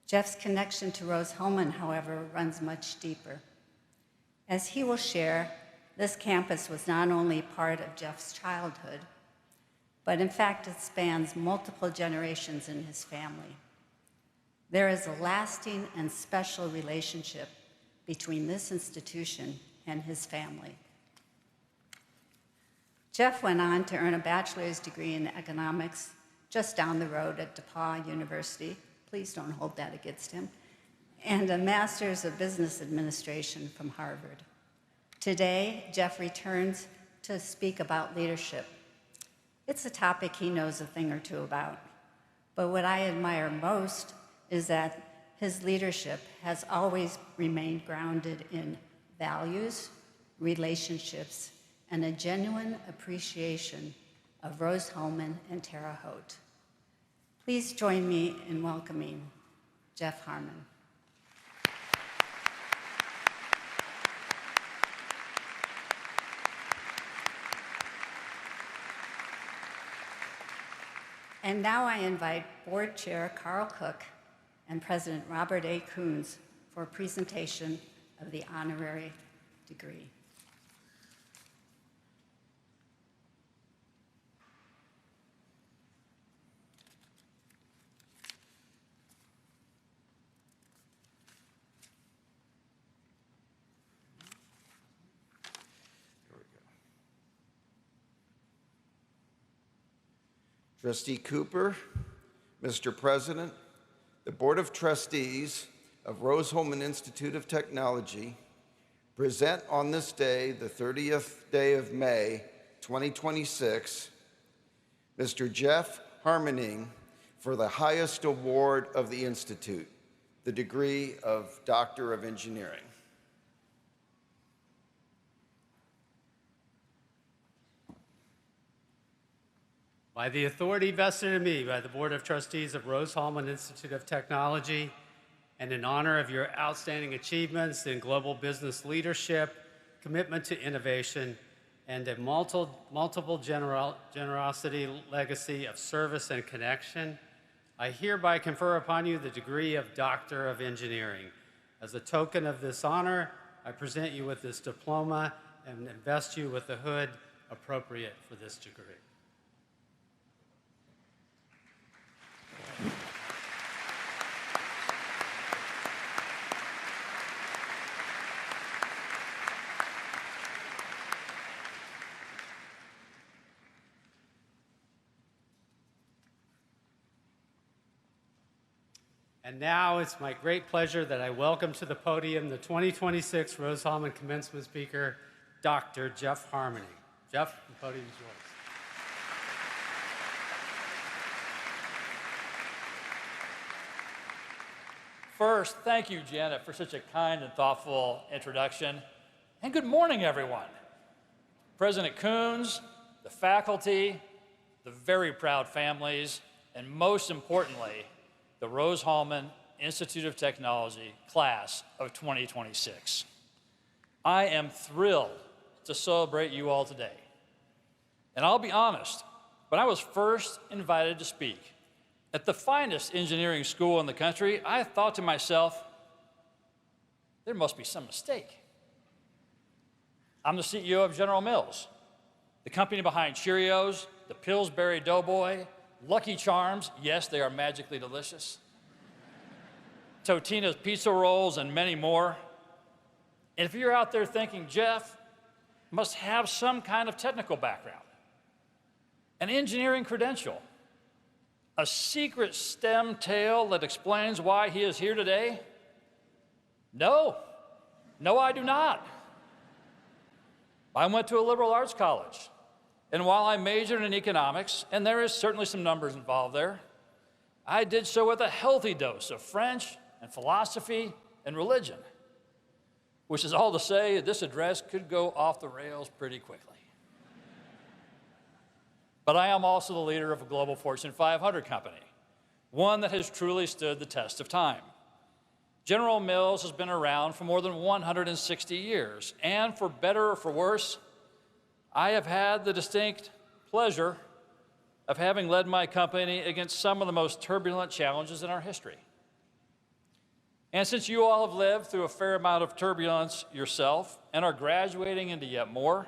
Jeff's connection to Rose-Hulman, however, runs much deeper. As he will share, this campus was not only part of Jeff's childhood, but in fact it spans multiple generations in his family. There is a lasting and special relationship between this institution and his family. Jeff went on to earn a bachelor's degree in economics just down the road at DePauw University. Please don't hold that against him. And a master's of business administration from Harvard. Today, Jeff returns to speak about leadership. It's a topic he knows a thing or two about. But what I admire most is that his leadership has always remained grounded in values, relationships, and a genuine appreciation of Rose-Hulman and Terre Haute. Please join me in welcoming Jeff Harmon. And now I invite Board Chair Carl Cook and President Robert A. Coons for a presentation of the honorary degree. Trustee Cooper, Mr. President, the Board of Trustees of Rose-Hulman Institute of Technology present on this day, the 30th day of May, 2026, Mr. Jeff Harmening for the highest award of the Institute, the degree of Doctor of Engineering. By the authority vested in me by the Board of Trustees of Rose-Hulman Institute of Technology, and in honor of your outstanding achievements in global business leadership, commitment to innovation, and a multiple generosity legacy of service and connection, I hereby confer upon you the degree of Doctor of Engineering. As a token of this honor, I present you with this diploma and invest you with the hood appropriate for this degree. And now it's my great pleasure that I welcome to the podium the 2026 Rose-Hulman Commencement Speaker, Dr. Jeff Harmening. Jeff, the podium is yours. First, thank you, Janet, for such a kind and thoughtful introduction. And good morning, everyone. President Coons, the faculty, the very proud families, and most importantly, the Rose-Hulman Institute of Technology class of 2026. I am thrilled to celebrate you all today. And I'll be honest, when I was first invited to speak at the finest engineering school in the country, I thought to myself, there must be some mistake. I'm the CEO of General Mills, the company behind Cheerios, the Pillsbury Doughboy, Lucky Charms, yes, they are magically delicious, Totino's Pizza Rolls, and many more. And if you're out there thinking, Jeff must have some kind of technical background, an engineering credential, a secret STEM tale that explains why he is here today, no, I do not. I went to a liberal arts college, and while I majored in economics, and there is certainly some numbers involved there, I did so with a healthy dose of French and philosophy and religion, which is all to say this address could go off the rails pretty quickly. But I am also the leader of a global Fortune 500 company, one that has truly stood the test of time. General Mills has been around for more than 160 years, and for better or for worse, I have had the distinct pleasure of having led my company against some of the most turbulent challenges in our history. And since you all have lived through a fair amount of turbulence yourself and are graduating into yet more,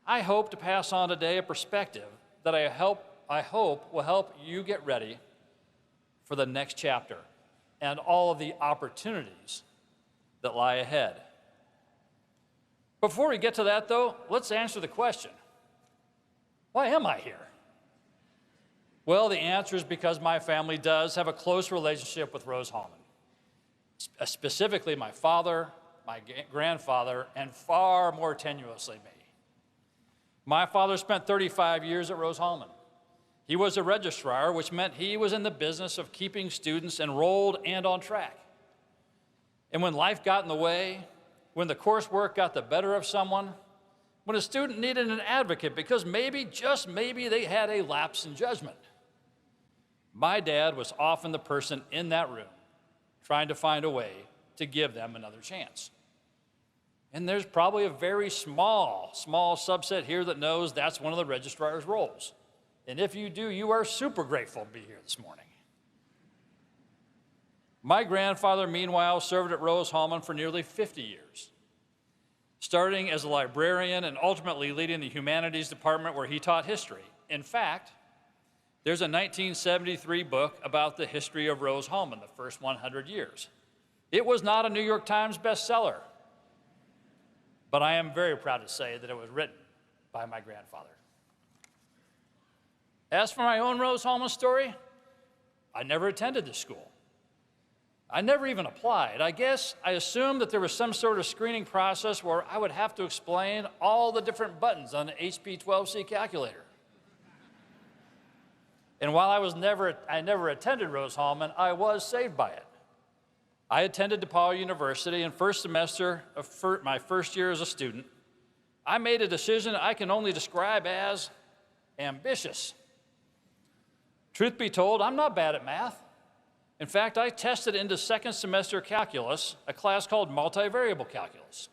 I hope to pass on today a perspective that I hope will help you get ready for the next chapter and all of the opportunities that lie ahead. Before we get to that, though, let's answer the question, why am I here? Well, the answer is because my family does have a close relationship with Rose-Hulman, specifically my father, my grandfather, and far more tenuously me. My father spent 35 years at Rose-Hulman. He was a registrar, which meant he was in the business of keeping students enrolled and on track. And when life got in the way, when the coursework got the better of someone, when a student needed an advocate because maybe, just maybe, they had a lapse in judgment, my dad was often the person in that room trying to find a way to give them another chance. And there's probably a very small subset here that knows that's one of the registrar's roles. And if you do, you are super grateful to be here this morning. My grandfather, meanwhile, served at Rose-Hulman for nearly 50 years, starting as a librarian and ultimately leading the humanities department where he taught history. In fact, there's a 1973 book about the history of Rose-Hulman, the first 100 years. It was not a New York Times bestseller, but I am very proud to say that it was written by my grandfather. As for my own Rose-Hulman story, I never attended this school. I never even applied. I guess I assumed that there was some sort of screening process where I would have to explain all the different buttons on the HP 12C calculator. And while I never attended Rose-Hulman, I was saved by it. I attended DePaul University, and first semester of my first year as a student, I made a decision I can only describe as ambitious. Truth be told, I'm not bad at math. In fact, I tested into second semester calculus, a class called multivariable calculus.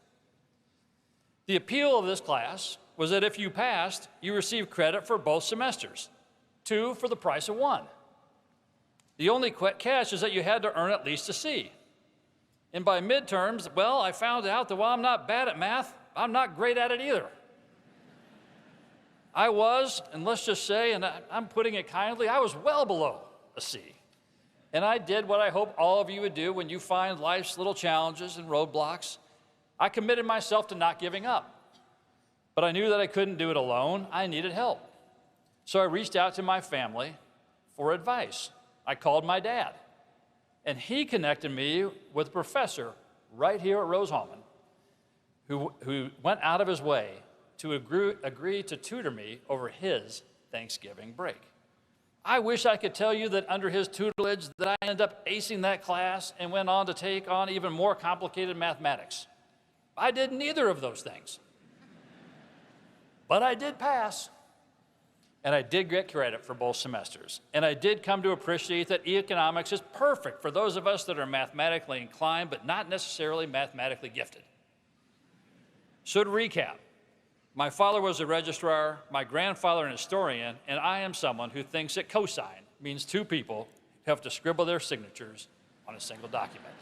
The appeal of this class was that if you passed, you received credit for both semesters, 2 for the price of 1. The only catch is that you had to earn at least a C. And by midterms, well, I found out that while I'm not bad at math, I'm not great at it either. I was, and let's just say, and I'm putting it kindly, I was well below a C. And I did what I hope all of you would do when you find life's little challenges and roadblocks. I committed myself to not giving up. But I knew that I couldn't do it alone. I needed help. So I reached out to my family for advice. I called my dad, and he connected me with a professor right here at Rose-Hulman who went out of his way to agree to tutor me over his Thanksgiving break. I wish I could tell you that under his tutelage that I ended up acing that class and went on to take on even more complicated mathematics. I did neither of those things. But I did pass. And I did get credit for both semesters. And I did come to appreciate that economics is perfect for those of us that are mathematically inclined, but not necessarily mathematically gifted. So to recap, My father was a registrar, my grandfather an historian, and I am someone who thinks that cosign means two people have to scribble their signatures on a single document.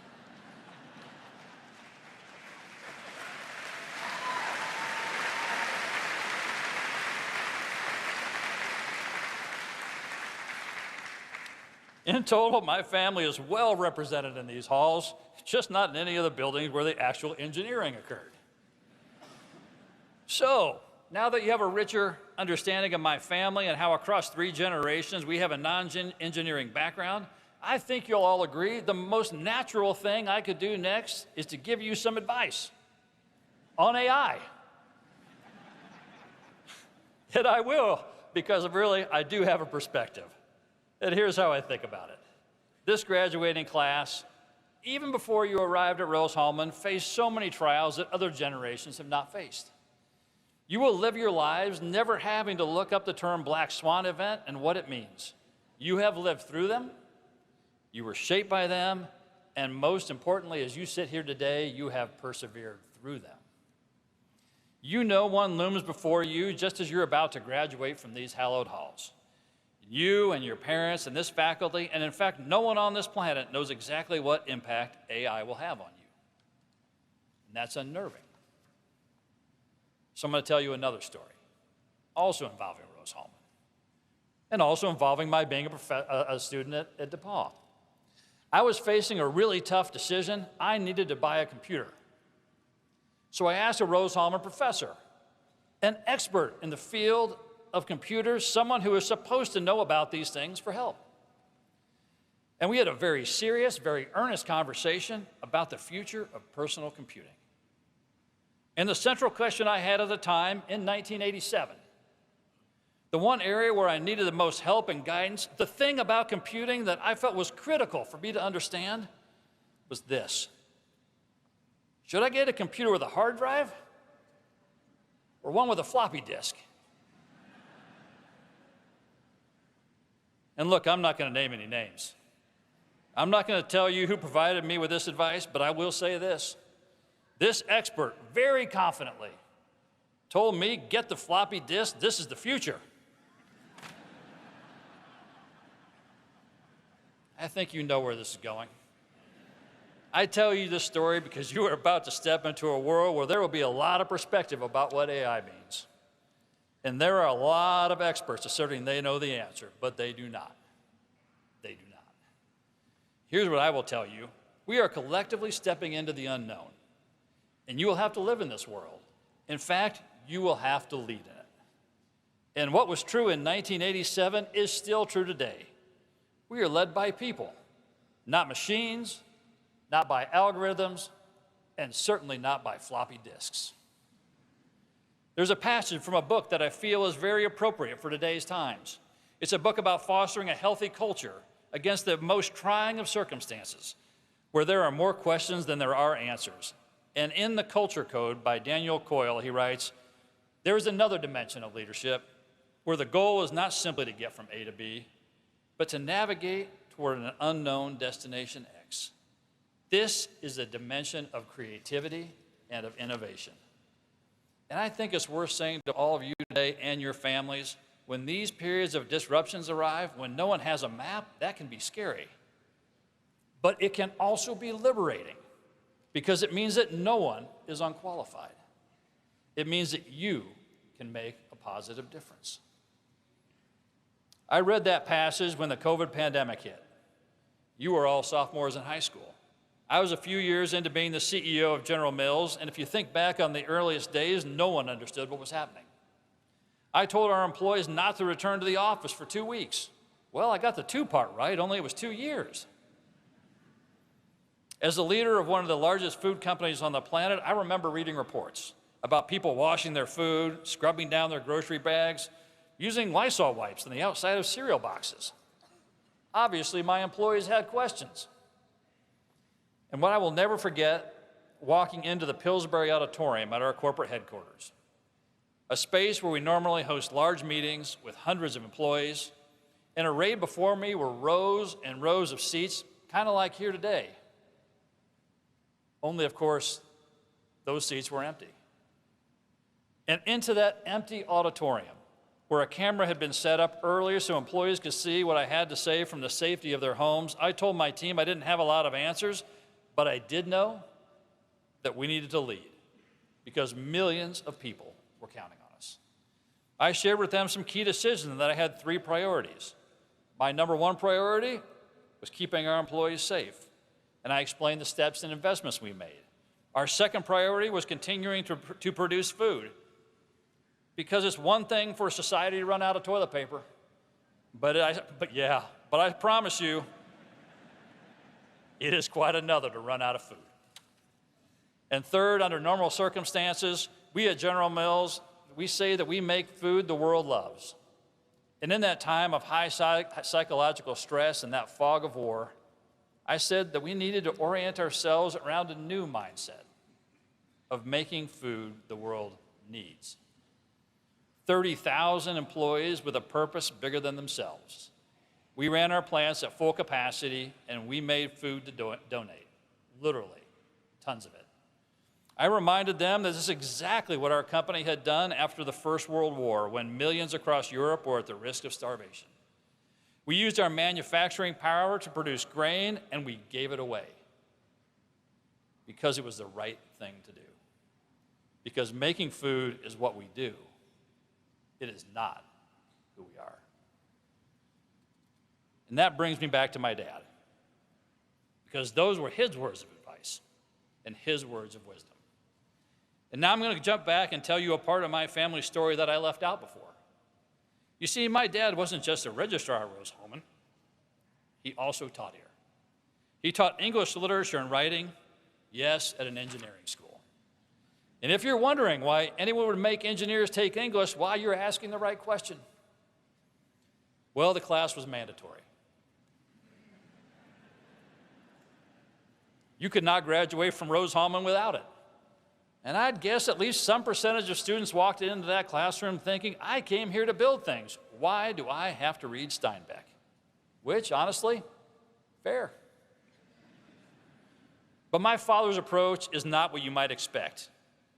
In total, my family is well represented in these halls, just not in any of the buildings where the actual engineering occurred. So, now that you have a richer understanding of my family and how across 3 generations we have a non-engineering background, I think you'll all agree the most natural thing I could do next is to give you some advice on AI. And I will, because really, I do have a perspective. And here's how I think about it. This graduating class, even before you arrived at Rose-Hulman, faced so many trials that other generations have not faced. You will live your lives never having to look up the term black swan event and what it means. You have lived through them, you were shaped by them, and most importantly, as you sit here today, you have persevered through them. You know one looms before you just as you're about to graduate from these hallowed halls. You and your parents and this faculty, and in fact, no one on this planet knows exactly what impact AI will have on you. And that's unnerving. So I'm going to tell you another story, also involving Rose-Hulman, and also involving my being a student at DePaul. I was facing a really tough decision. I needed to buy a computer. So I asked a Rose-Hulman professor, an expert in the field of computers, someone who is supposed to know about these things, for help. And we had a very serious, very earnest conversation about the future of personal computing. And the central question I had at the time in 1987, the one area where I needed the most help and guidance, the thing about computing that I felt was critical for me to understand was this. Should I get a computer with a hard drive or one with a floppy disk? And look, I'm not going to name any names. I'm not going to tell you who provided me with this advice, but I will say this. This expert very confidently told me, get the floppy disk, this is the future. I think you know where this is going. I tell you this story because you are about to step into a world where there will be a lot of perspective about what AI means. And there are a lot of experts asserting they know the answer, but they do not. They do not. Here's what I will tell you. We are collectively stepping into the unknown, and you will have to live in this world. In fact, you will have to lead in it. And what was true in 1987 is still true today. We are led by people, not machines, not by algorithms, and certainly not by floppy disks. There's a passage from a book that I feel is very appropriate for today's times. It's a book about fostering a healthy culture against the most trying of circumstances, where there are more questions than there are answers. And in The Culture Code by Daniel Coyle, he writes, there is another dimension of leadership where the goal is not simply to get from A to B, but to navigate toward an unknown destination X. This is a dimension of creativity and of innovation. And I think it's worth saying to all of you today and your families, when these periods of disruptions arrive, when no one has a map, that can be scary. But it can also be liberating because it means that no one is unqualified. It means that you can make a positive difference. I read that passage when the COVID pandemic hit. You were all sophomores in high school. I was a few years into being the CEO of General Mills, and if you think back on the earliest days, no one understood what was happening. I told our employees not to return to the office for 2 weeks. Well, I got the 2 part right, only it was 2 years. As the leader of one of the largest food companies on the planet, I remember reading reports about people washing their food, scrubbing down their grocery bags, using Lysol wipes on the outside of cereal boxes. Obviously, my employees had questions. And what I will never forget, walking into the Pillsbury Auditorium at our corporate headquarters, a space where we normally host large meetings with hundreds of employees, and arrayed before me were rows and rows of seats, kind of like here today. Only, of course, those seats were empty. And into that empty auditorium, where a camera had been set up earlier so employees could see what I had to say from the safety of their homes, I told my team I didn't have a lot of answers, but I did know that we needed to lead because millions of people were counting on us. I shared with them some key decisions that I had 3 priorities. My number 1 priority was keeping our employees safe, and I explained the steps and investments we made. Our second priority was continuing to produce food, because it's one thing for society to run out of toilet paper, but I promise you, it is quite another to run out of food. And third, under normal circumstances, we at General Mills, we say that we make food the world loves. And in that time of high psychological stress and that fog of war, I said that we needed to orient ourselves around a new mindset of making food the world needs. 30,000 employees with a purpose bigger than themselves. We ran our plants at full capacity, and we made food to donate, literally, tons of it. I reminded them that this is exactly what our company had done after the First World War, when millions across Europe were at the risk of starvation. We used our manufacturing power to produce grain, and we gave it away because it was the right thing to do. Because making food is what we do. It is not who we are. And that brings me back to my dad, because those were his words of advice and his words of wisdom. And now I'm going to jump back and tell you a part of my family story that I left out before. You see, my dad wasn't just a registrar at Rose-Hulman. He also taught here. He taught English literature and writing, yes, at an engineering school. And if you're wondering why anyone would make engineers take English, why, you're asking the right question. Well, the class was mandatory. You could not graduate from Rose-Hulman without it. And I'd guess at least some percentage of students walked into that classroom thinking, I came here to build things. Why do I have to read Steinbeck? Which, honestly, fair. But my father's approach is not what you might expect.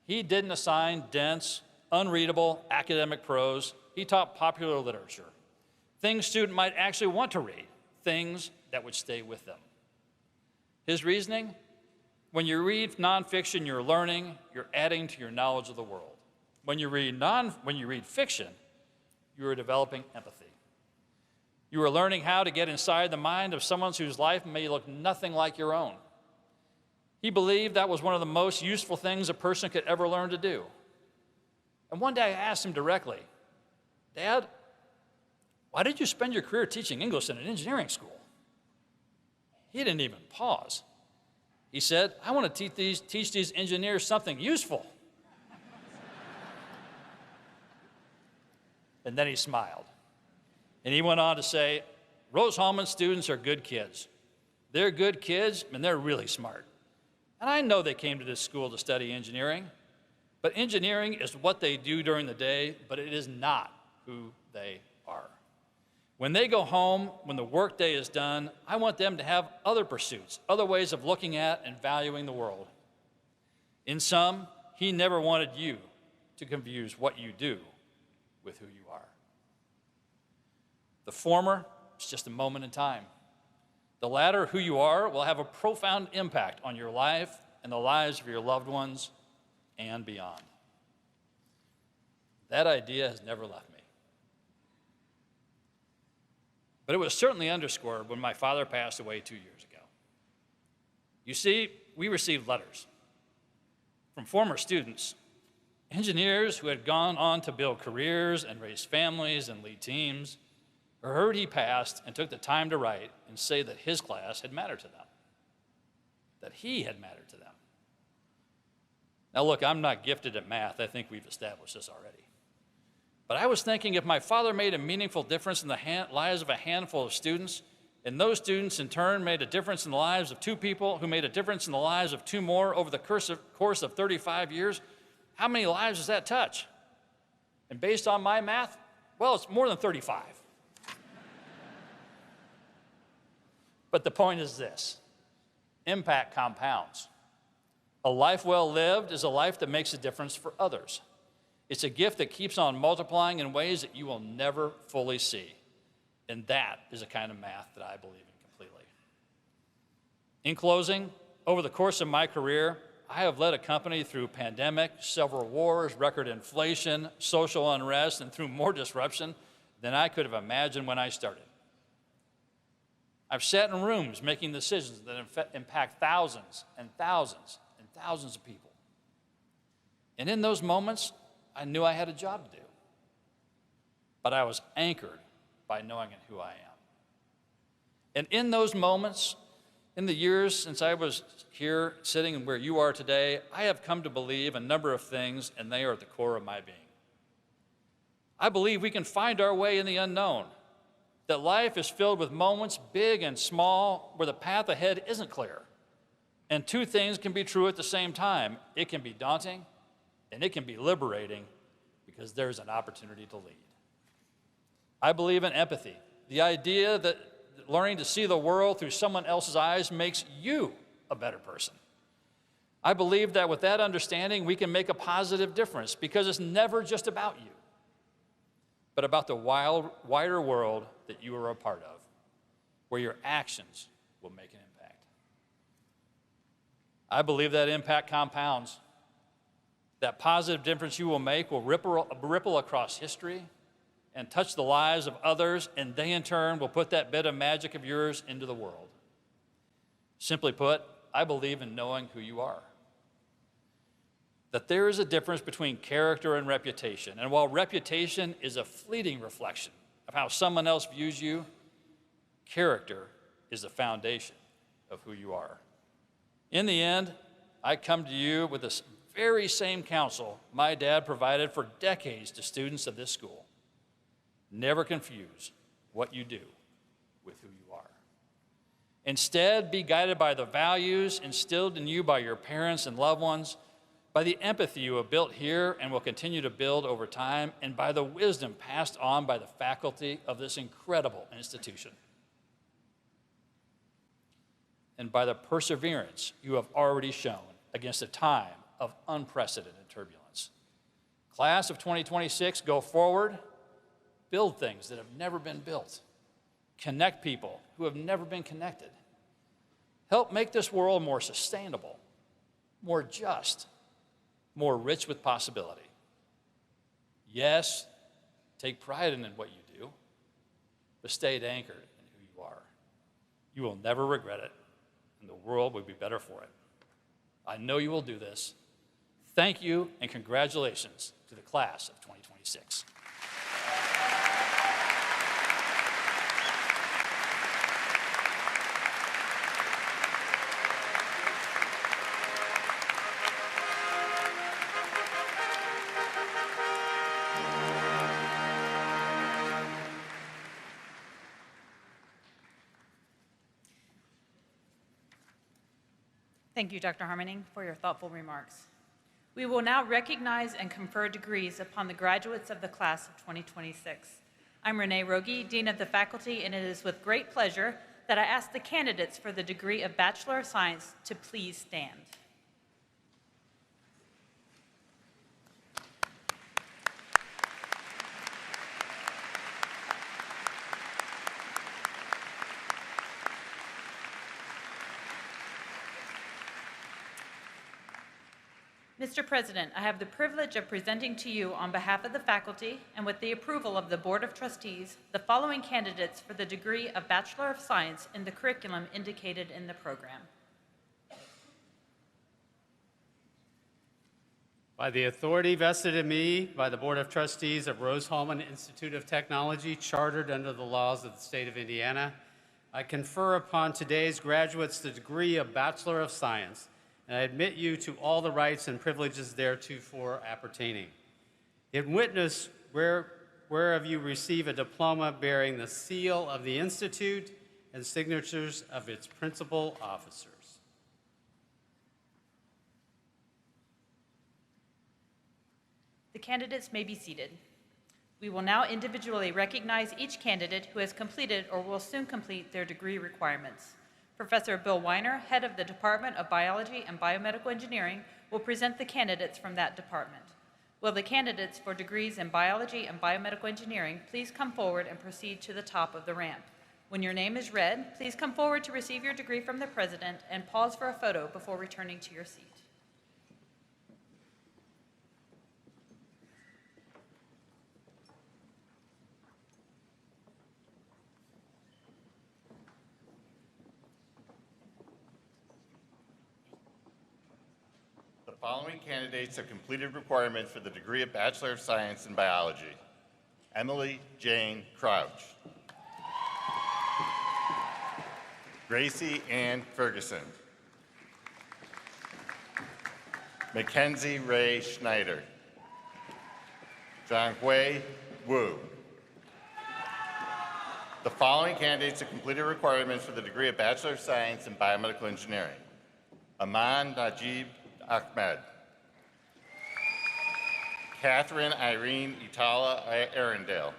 He didn't assign dense, unreadable academic prose. He taught popular literature, things students might actually want to read, things that would stay with them. His reasoning? When you read nonfiction, you're learning, you're adding to your knowledge of the world. When you read fiction, you are developing empathy. You are learning how to get inside the mind of someone whose life may look nothing like your own. He believed that was one of the most useful things a person could ever learn to do. And one day I asked him directly, Dad, why did you spend your career teaching English in an engineering school? He didn't even pause. He said, I want to teach these engineers something useful. And then he smiled. And he went on to say, Rose-Hulman students are good kids. They're good kids, and they're really smart. And I know they came to this school to study engineering, but engineering is what they do during the day, but it is not who they are. When they go home, when the workday is done, I want them to have other pursuits, other ways of looking at and valuing the world. In sum, he never wanted you to confuse what you do with who you are. The former is just a moment in time. The latter, who you are, will have a profound impact on your life and the lives of your loved ones and beyond. That idea has never left me. But it was certainly underscored when my father passed away 2 years ago. You see, we received letters from former students, engineers who had gone on to build careers and raise families and lead teams, who heard he passed and took the time to write and say that his class had mattered to them, that he had mattered to them. Now look, I'm not gifted at math. I think we've established this already. But I was thinking, if my father made a meaningful difference in the lives of a handful of students, and those students in turn made a difference in the lives of 2 people who made a difference in the lives of 2 more over the course of 35 years, how many lives does that touch? And based on my math, well, it's more than 35. But the point is this: impact compounds. A life well lived is a life that makes a difference for others. It's a gift that keeps on multiplying in ways that you will never fully see. And that is a kind of math that I believe in completely. In closing, over the course of my career, I have led a company through pandemic, several wars, record inflation, social unrest, and through more disruption than I could have imagined when I started. I've sat in rooms making decisions that impact thousands and thousands and thousands of people. And in those moments, I knew I had a job to do. But I was anchored by knowing who I am. And in those moments, in the years since I was here sitting where you are today, I have come to believe a number of things, and they are at the core of my being. I believe we can find our way in the unknown, that life is filled with moments, big and small, where the path ahead isn't clear. And two things can be true at the same time. It can be daunting, and it can be liberating, because there's an opportunity to lead. I believe in empathy, the idea that learning to see the world through someone else's eyes makes you a better person. I believe that with that understanding, we can make a positive difference, because it's never just about you, but about the wider world that you are a part of, where your actions will make an impact. I believe that impact compounds. That positive difference you will make will ripple across history and touch the lives of others, and they in turn will put that bit of magic of yours into the world. Simply put, I believe in knowing who you are. That there is a difference between character and reputation, and while reputation is a fleeting reflection of how someone else views you, character is the foundation of who you are. In the end, I come to you with this very same counsel my dad provided for decades to students of this school. Never confuse what you do with who you are. Instead, be guided by the values instilled in you by your parents and loved ones, by the empathy you have built here and will continue to build over time, and by the wisdom passed on by the faculty of this incredible institution. And by the perseverance you have already shown against a time of unprecedented turbulence. Class of 2026, go forward. Build things that have never been built. Connect people who have never been connected. Help make this world more sustainable, more just, more rich with possibility. Yes, take pride in what you do, but stay anchored in who you are. You will never regret it, and the world will be better for it. I know you will do this. Thank you, and congratulations to the class of 2026. Thank you, Dr. Harmening, for your thoughtful remarks. We will now recognize and confer degrees upon the graduates of the class of 2026. I'm Renee Rogi, Dean of the Faculty, and it is with great pleasure that I ask the candidates for the degree of Bachelor of Science to please stand. Mr. President, I have the privilege of presenting to you on behalf of the faculty and with the approval of the Board of Trustees, the following candidates for the degree of Bachelor of Science in the curriculum indicated in the program. By the authority vested in me by the Board of Trustees of Rose-Hulman Institute of Technology, chartered under the laws of the state of Indiana, I confer upon today's graduates the degree of Bachelor of Science, and I admit you to all the rights and privileges thereto appertaining. In witness whereof you receive a diploma bearing the seal of the Institute and signatures of its principal officers. The candidates may be seated. We will now individually recognize each candidate who has completed or will soon complete their degree requirements. Professor Bill Weiner, head of the Department of Biology and Biomedical Engineering, will present the candidates from that department. Will the candidates for degrees in biology and biomedical engineering please come forward and proceed to the top of the ramp? When your name is read, please come forward to receive your degree from the president and pause for a photo before returning to your seat. The following candidates have completed requirements for the degree of Bachelor of Science in Biology. Emily Jane Crouch. Gracie Ann Ferguson. Mackenzie Ray Schneider. Zhanghui Wu. The following candidates have completed requirements for the degree of Bachelor of Science in Biomedical Engineering. Aman Najib Ahmed. Catherine Irene Itala Arundel.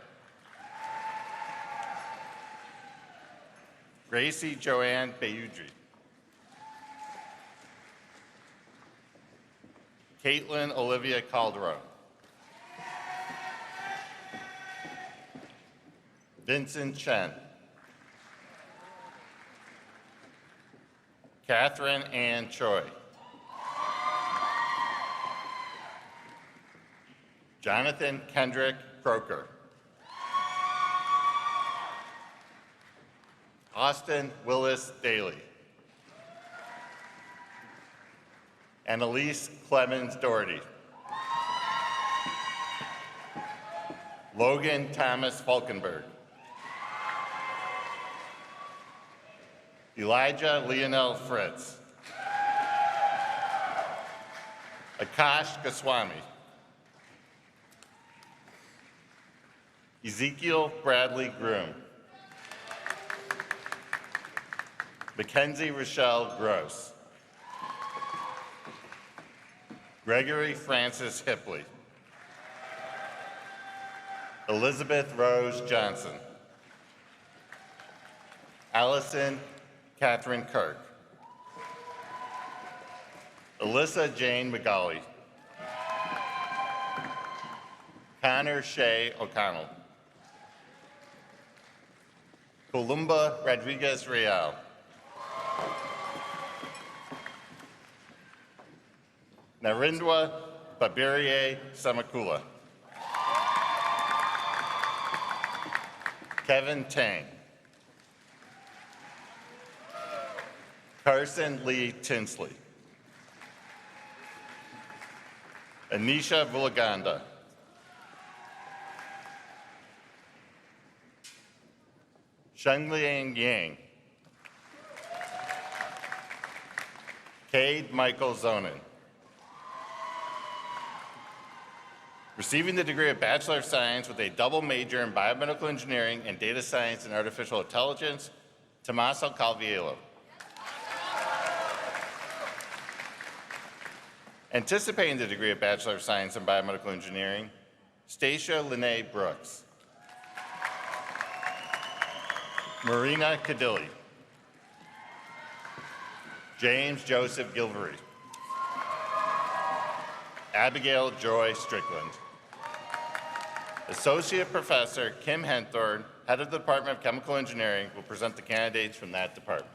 Gracie Joanne Bayudri. Caitlin Olivia Calderon. Vincent Chen. Catherine Ann Choi. Jonathan Kendrick Croker. Austin Willis Daly. Annalise Clemens Doherty. Logan Thomas Falkenberg. Elijah Leonel Fritz. Akash Goswami. Ezekiel Bradley Groom. Mackenzie Rochelle Gross. Gregory Francis Hipley. Elizabeth Rose Johnson. Allison Catherine Kirk. Alyssa Jane McGauley. Connor Shea O'Connell. Columba Rodriguez Real. Narindra Babirie Samakula. Kevin Tang. Carson Lee Tinsley. Anisha Vulaganda. Shengliang Yang. Cade Michael Zonin. Receiving the degree of Bachelor of Science with a double major in Biomedical Engineering and Data Science and Artificial Intelligence, Tommaso Calviello. Anticipating the degree of Bachelor of Science in Biomedical Engineering, Stacia Lene Brooks. Marina Cadilli. James Joseph Gilvery. Abigail Joy Strickland. Associate Professor Kim Henthorne, Head of the Department of Chemical Engineering, will present the candidates from that department.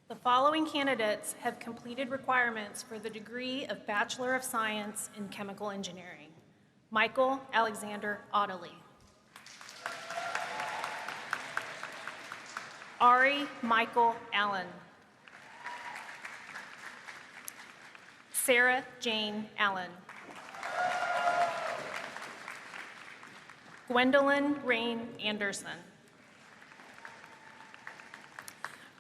The following candidates have completed requirements for the degree of Bachelor of Science in Chemical Engineering. Michael Alexander Otterly. Ari Michael Allen. Sarah Jane Allen. Gwendolyn Rain Anderson.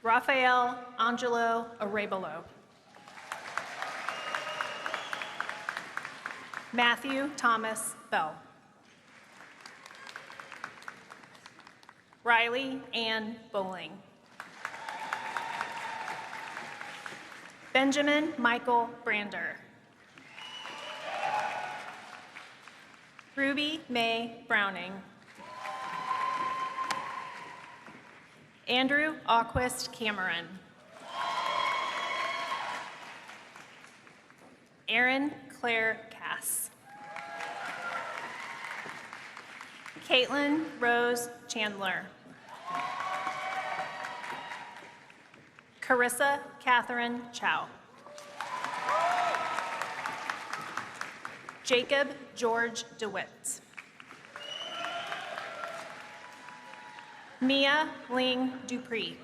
Rafael Angelo Arevalo. Matthew Thomas Bell. Riley Ann Bowling. Benjamin Michael Brander. Ruby May Browning. Andrew Auquist Cameron. Erin Claire Cass. Caitlin Rose Chandler. Carissa Catherine Chow. Jacob George DeWitt. Mia Ling Dupree.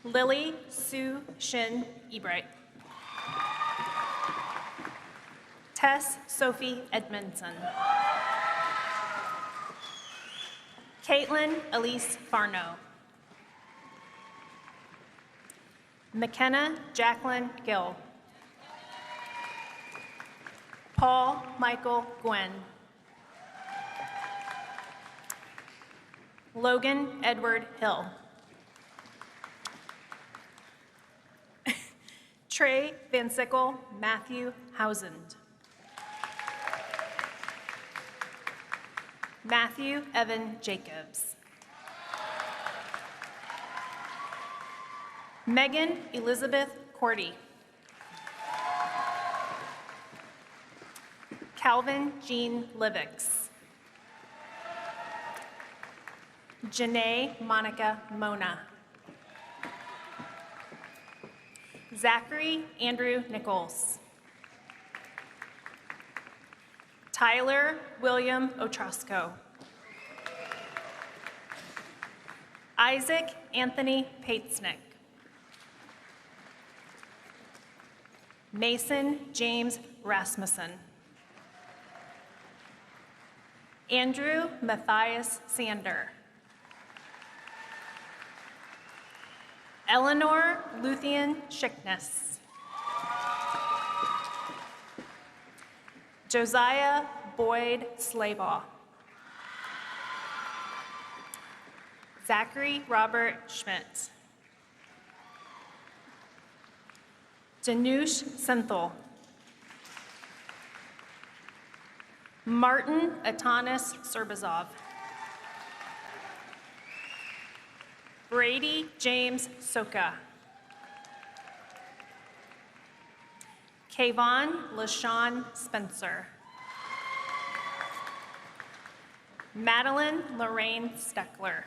Lily Sue Shin Ebright. Tess Sophie Edmondson. Caitlin Elise Farno. McKenna Jacqueline Gill. Paul Michael Gwen. Logan Edward Hill. Trey Van Sickle Matthew Housand. Matthew Evan Jacobs. Megan Elizabeth Cordy. Calvin Jean Livix. Janae Monica Mona. Zachary Andrew Nichols. Tyler William Otrosco. Isaac Anthony Patesnick. Mason James Rasmussen. Andrew Matthias Sander. Eleanor Luthien Schickness. Josiah Boyd Slaybaugh. Zachary Robert Schmidt. Danush Senthal. Martin Atanas Serbazov. Brady James Soka. Kayvon LaShawn Spencer. Madeline Lorraine Steckler.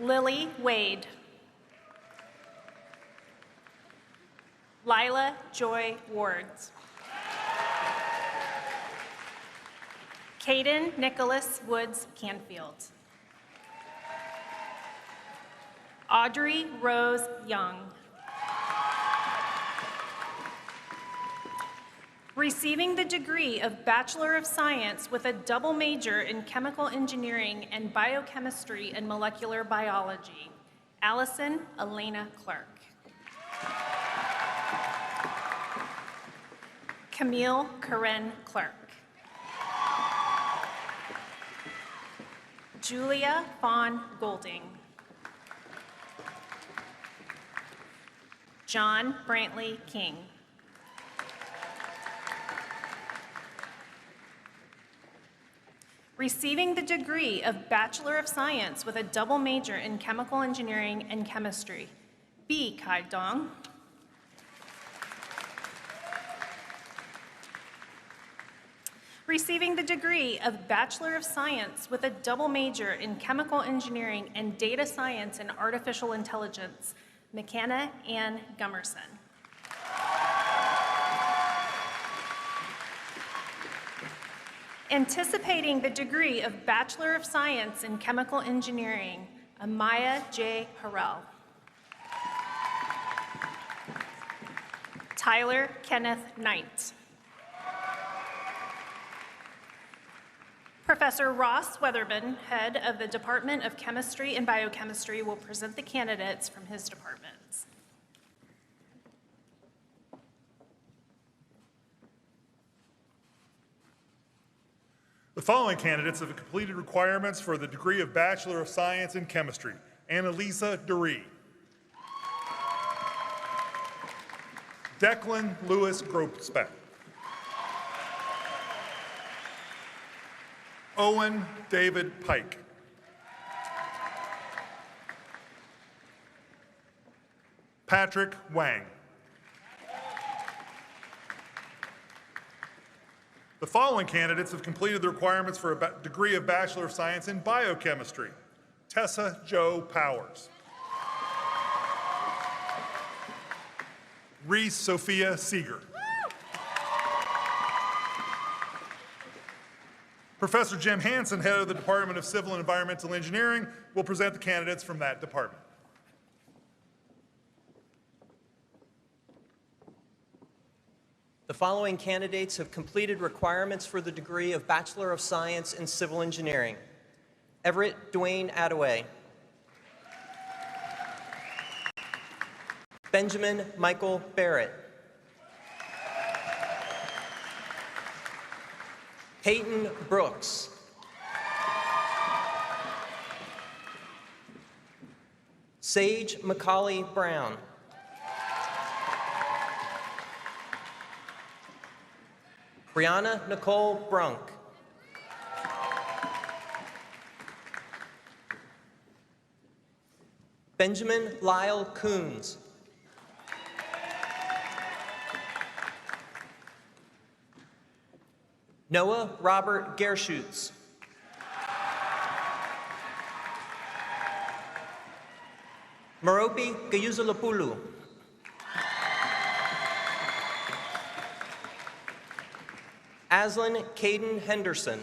Lily Wade. Lila Joy Wards. Caden Nicholas Woods Canfield. Audrey Rose Young. Receiving the degree of Bachelor of Science with a double major in Chemical Engineering and Biochemistry and Molecular Biology, Allison Elena Clark. Camille Corinne Clark. Julia Fawn Golding. John Brantley King. Receiving the degree of Bachelor of Science with a double major in Chemical Engineering and Chemistry, B. Kai Dong. Receiving the degree of Bachelor of Science with a double major in Chemical Engineering and Data Science and Artificial Intelligence, McKenna Ann Gummerson. Anticipating the degree of Bachelor of Science in Chemical Engineering, Amaya J. Harrell. Tyler Kenneth Knight. Professor Ross Weatherman, head of the Department of Chemistry and Biochemistry, will present the candidates from his departments. The following candidates have completed requirements for the degree of Bachelor of Science in Chemistry: Annalisa Duree, Declan Lewis Grobsbeck, Owen David Pike, Patrick Wang. The following candidates have completed the requirements for a degree of Bachelor of Science in Biochemistry. Tessa Jo Powers. Reese Sophia Seeger. Professor Jim Hansen, head of the Department of Civil and Environmental Engineering, will present the candidates from that department. The following candidates have completed requirements for the degree of Bachelor of Science in Civil Engineering. Everett Dwayne Attaway. Benjamin Michael Barrett. Peyton Brooks. Sage Macaulay Brown. Brianna Nicole Brunk. Benjamin Lyle Coons. Noah Robert Gershutz. Merope Gayuzalapulu. Aslan Caden Henderson.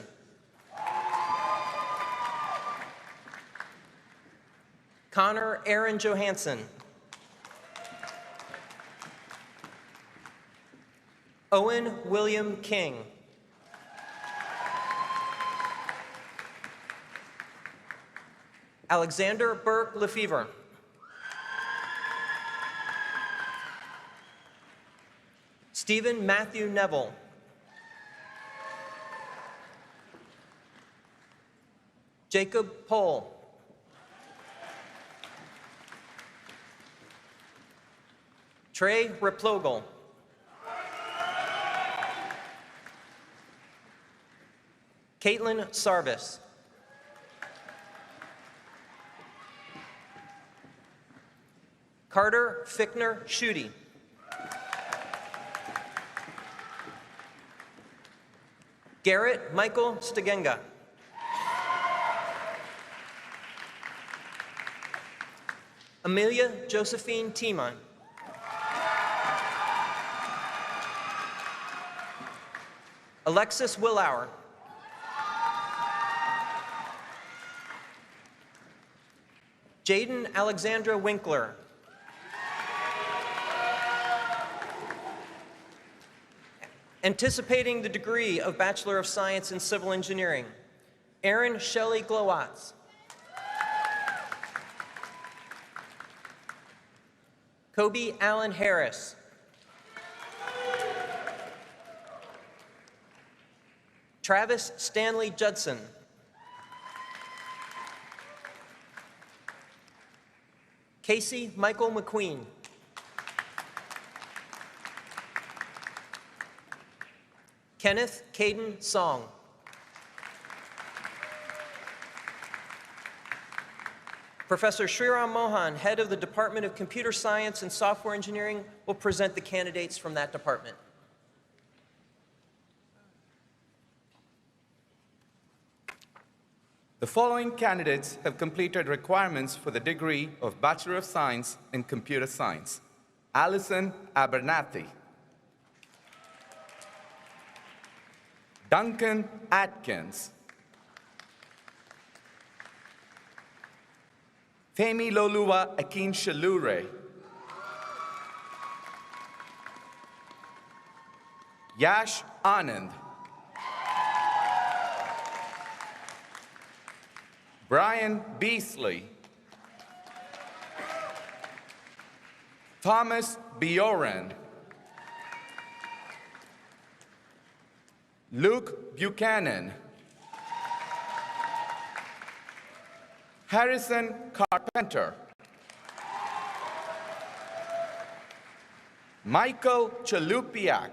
Connor Aaron Johansson. Owen William King. Alexander Burke Lefevre. Stephen Matthew Neville. Jacob Pohl. Trey Replogle. Caitlin Sarvis. Carter Fickner Schutte. Garrett Michael Stegenga. Amelia Josephine Timon. Alexis Willauer. Jaden Alexandra Winkler. Anticipating the degree of Bachelor of Science in Civil Engineering, Erin Shelley Glowatz. Kobe Allen Harris. Travis Stanley Judson. Casey Michael McQueen. Kenneth Caden Song. Professor Sriram Mohan, head of the Department of Computer Science and Software Engineering, will present the candidates from that department. The following candidates have completed requirements for the degree of Bachelor of Science in Computer Science. Allison Abernathy. Duncan Atkins. Femi Lolua Akinshalure. Yash Anand. Brian Beasley. Thomas Bioran. Luke Buchanan. Harrison Carpenter. Michael Chalupiak.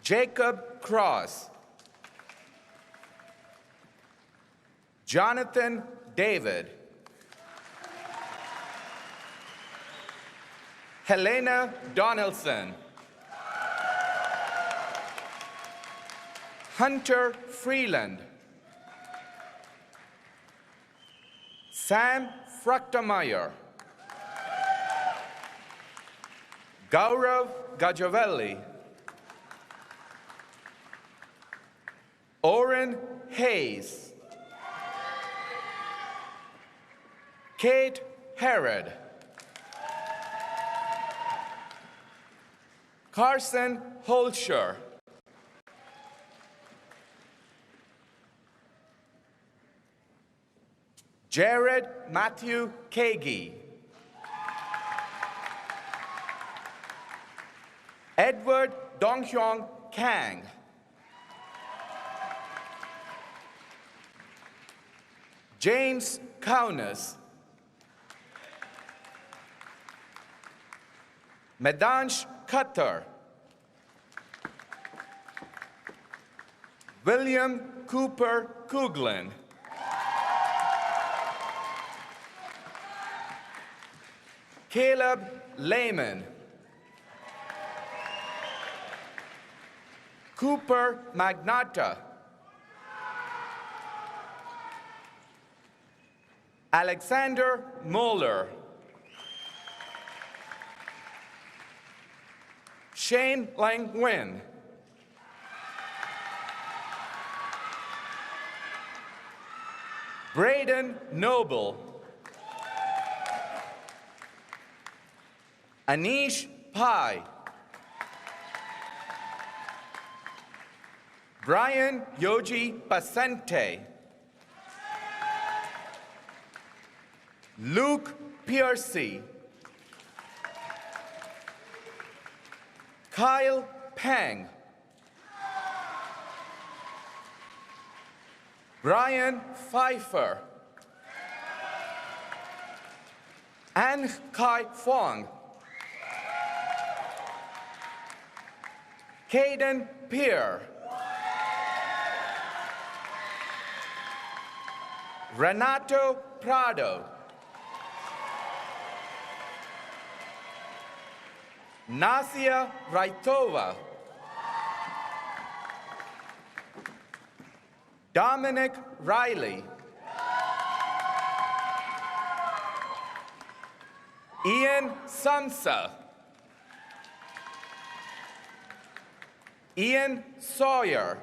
Jacob Cross. Jonathan David. Helena Donaldson. Hunter Freeland. Sam Fructemeyer. Gaurav Gajavelli. Oren Hayes. Kate Herod. Carson Holscher. Jared Matthew Kagi. Edward Donghyong Kang. James Kaunas. Medansh Khattar. William Cooper Kuglin. Caleb Lehman. Cooper Magnata. Alexander Moeller. Shane Lang Nguyen. Braden Noble. Anish Pai. Brian Yoji Pasente. Luke Piercy. Kyle Pang. Brian Pfeiffer. An Kai Fong. Caden Peer. Renato Prado. Nasia Raitova. Dominic Riley. Ian Samsa. Ian Sawyer.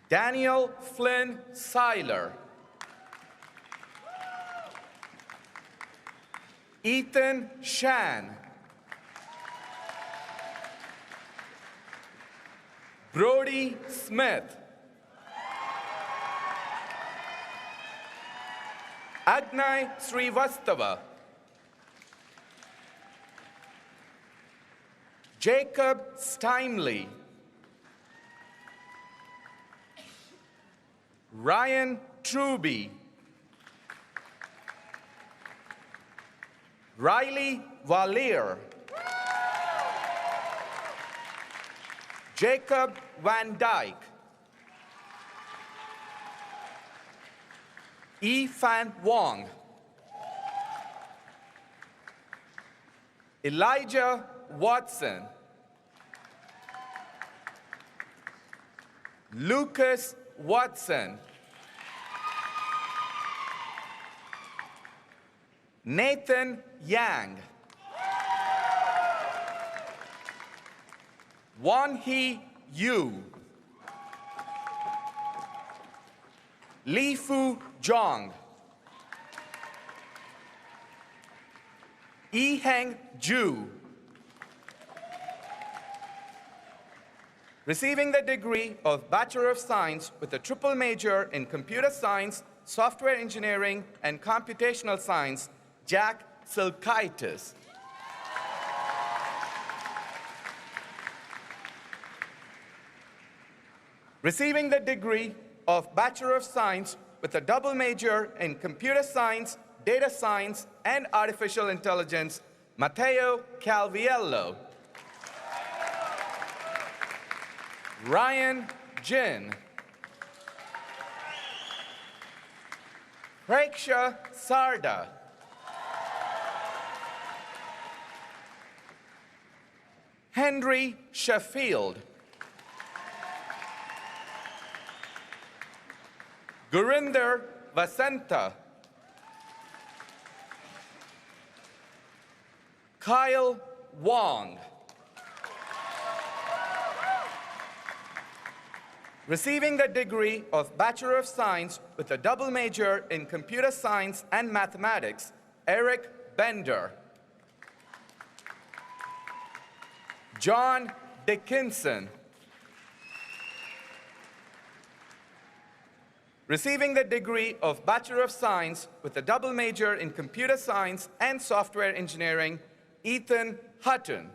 Daniel Flynn Seiler. Ethan Shan. Brody Smith. Agnay Srivastava. Jacob Steinley. Ryan Truby. Riley Valier. Jacob Van Dyke. Fan Wong. Elijah Watson. Lucas Watson. Nathan Yang. Won-hee Yu. Li-Fu Zhang. Yi-Heng Ju. Receiving the degree of Bachelor of Science with a triple major in Computer Science, Software Engineering, and Computational Science, Jack Silkaitis. Receiving the degree of Bachelor of Science with a double major in Computer Science, Data Science, and Artificial Intelligence, Matteo Calviello. Ryan Jin. Preksha Sarda. Henry Sheffield, Gurinder Vasanta, Kyle Wong. Receiving the degree of Bachelor of Science with a double major in Computer Science and Mathematics, Eric Bender. John Dickinson. Receiving the degree of Bachelor of Science with a double major in Computer Science and Software Engineering, Ethan Hutton.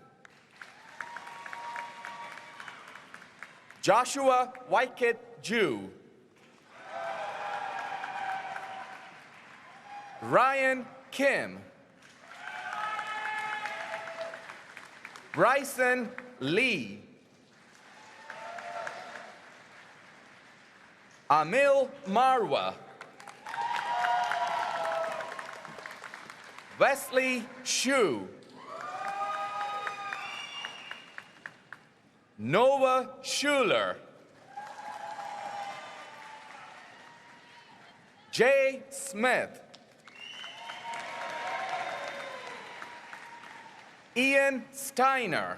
Joshua Wyckett Jew. Ryan Kim. Bryson Lee. Amil Marwa. Wesley Shu. Noah Schuler. Jay Smith. Ian Steiner.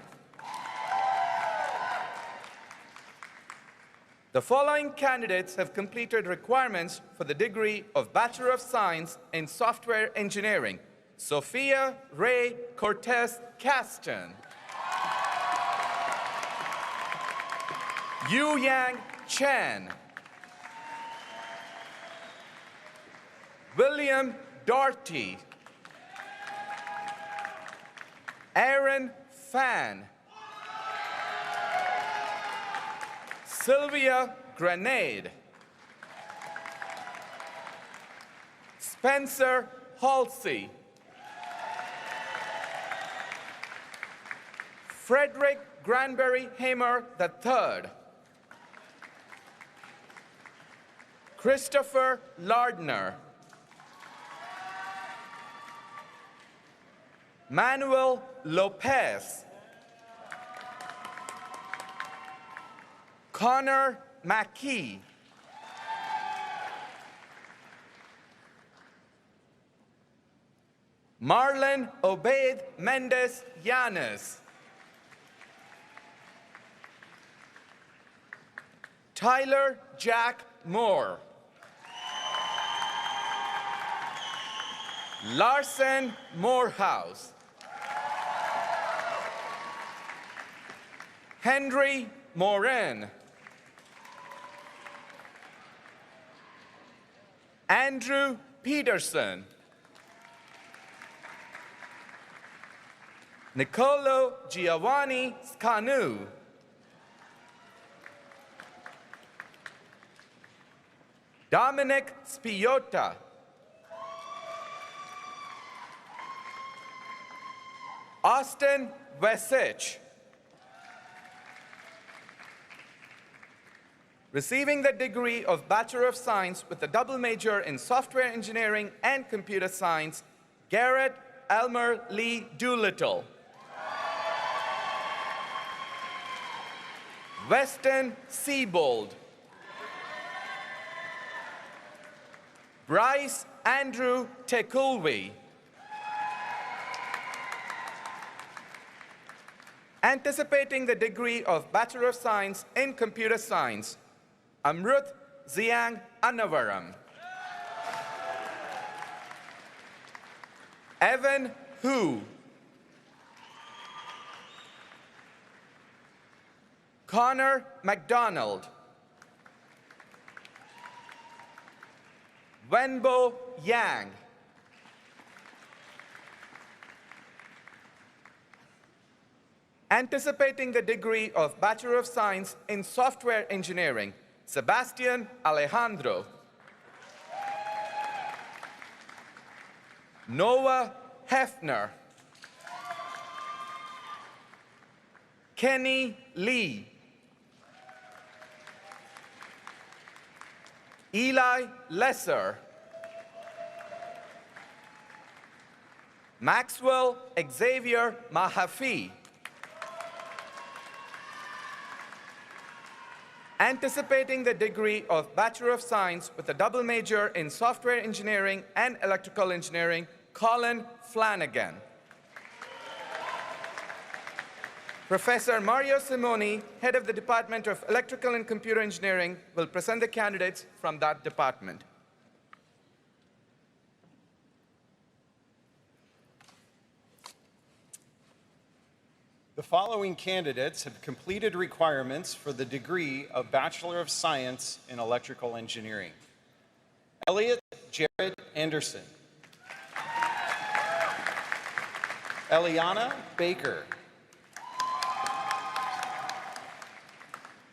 The following candidates have completed requirements for the degree of Bachelor of Science in Software Engineering. Sophia Ray Cortez Caston. Yu Yang Chen. William Doherty. Aaron Fan. Sylvia Grenade. Spencer Halsey. Frederick Granberry Hamer III. Christopher Lardner. Manuel Lopez. Connor McKee. Marlon Obeid Mendez Yanes. Tyler Jack Moore. Larson Morehouse. Henry Morin. Andrew Peterson. Nicolo Giovanni Scanu. Dominic Spiota. Austin Vesich. Receiving the degree of Bachelor of Science with a double major in Software Engineering and Computer Science, Garrett Elmer Lee Doolittle. Weston Siebold. Bryce Andrew Tekulvi. Anticipating the degree of Bachelor of Science in Computer Science, Amrut Ziang Annavaram. Evan Hu. Connor McDonald. Wenbo Yang. Anticipating the degree of Bachelor of Science in Software Engineering, Sebastian Alejandro. Noah Hefner. Kenny Lee. Eli Lesser. Maxwell Xavier Mahaffey. Anticipating the degree of Bachelor of Science with a double major in Software Engineering and Electrical Engineering, Colin Flanagan. Professor Mario Simoni, head of the Department of Electrical and Computer Engineering, will present the candidates from that department. The following candidates have completed requirements for the degree of Bachelor of Science in Electrical Engineering. Elliot Jared Anderson. Eliana Baker.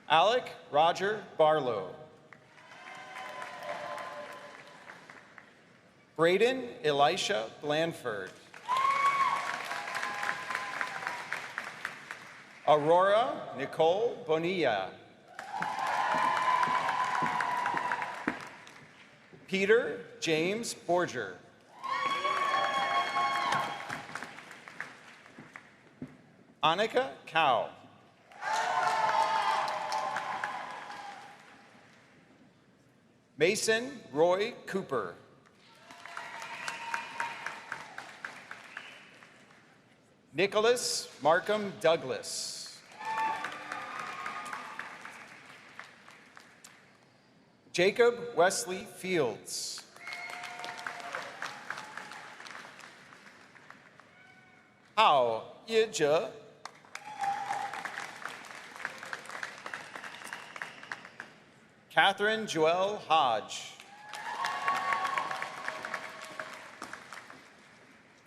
Alec Roger Barlow. Braden Elisha Blandford. Aurora Nicole Bonilla. Peter James Borger. Annika Cow. Mason Roy Cooper. Nicholas Markham Douglas. Jacob Wesley Fields. Hao Yezhe. Catherine Joelle Hodge.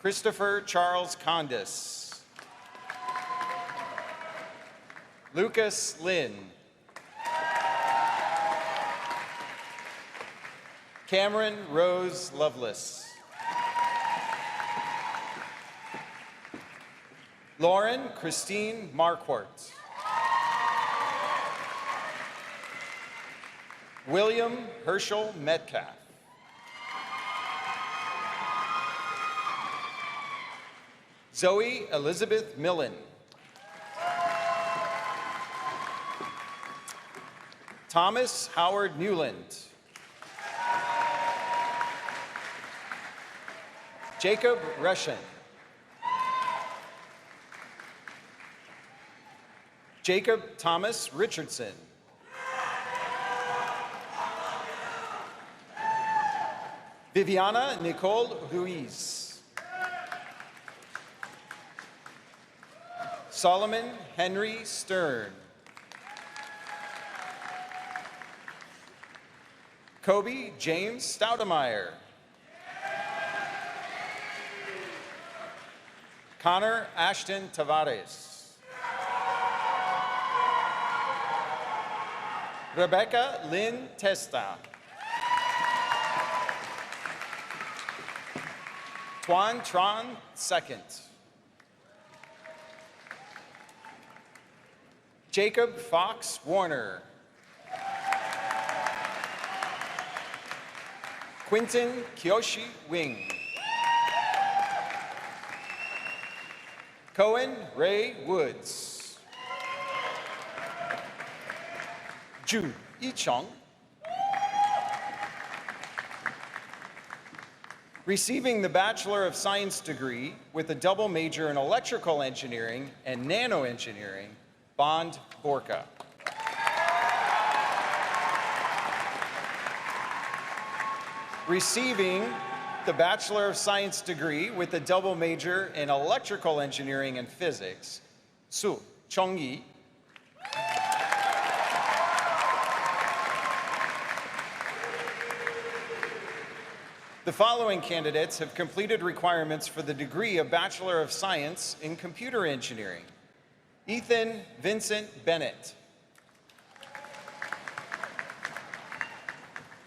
Christopher Charles Condis. Lucas Lynn. Cameron Rose Lovelace. Lauren Christine Marquardt. William Herschel Metcalf. Zoe Elizabeth Millen. Thomas Howard Newland. Jacob Reshen. Jacob Thomas Richardson. Viviana Nicole Ruiz. Solomon Henry Stern. Kobe James Stoudemeyer. Connor Ashton Tavares. Rebecca Lynn Testa. Tuan Tron II. Jacob Fox Warner. Quinton Kyoshi Wing. Cohen Ray Woods. Ju Yichong. Receiving the Bachelor of Science degree with a double major in Electrical Engineering and Nano Engineering, Bond Borka. Receiving the Bachelor of Science degree with a double major in Electrical Engineering and Physics, Su Chongyi. The following candidates have completed requirements for the degree of Bachelor of Science in Computer Engineering. Ethan Vincent Bennett.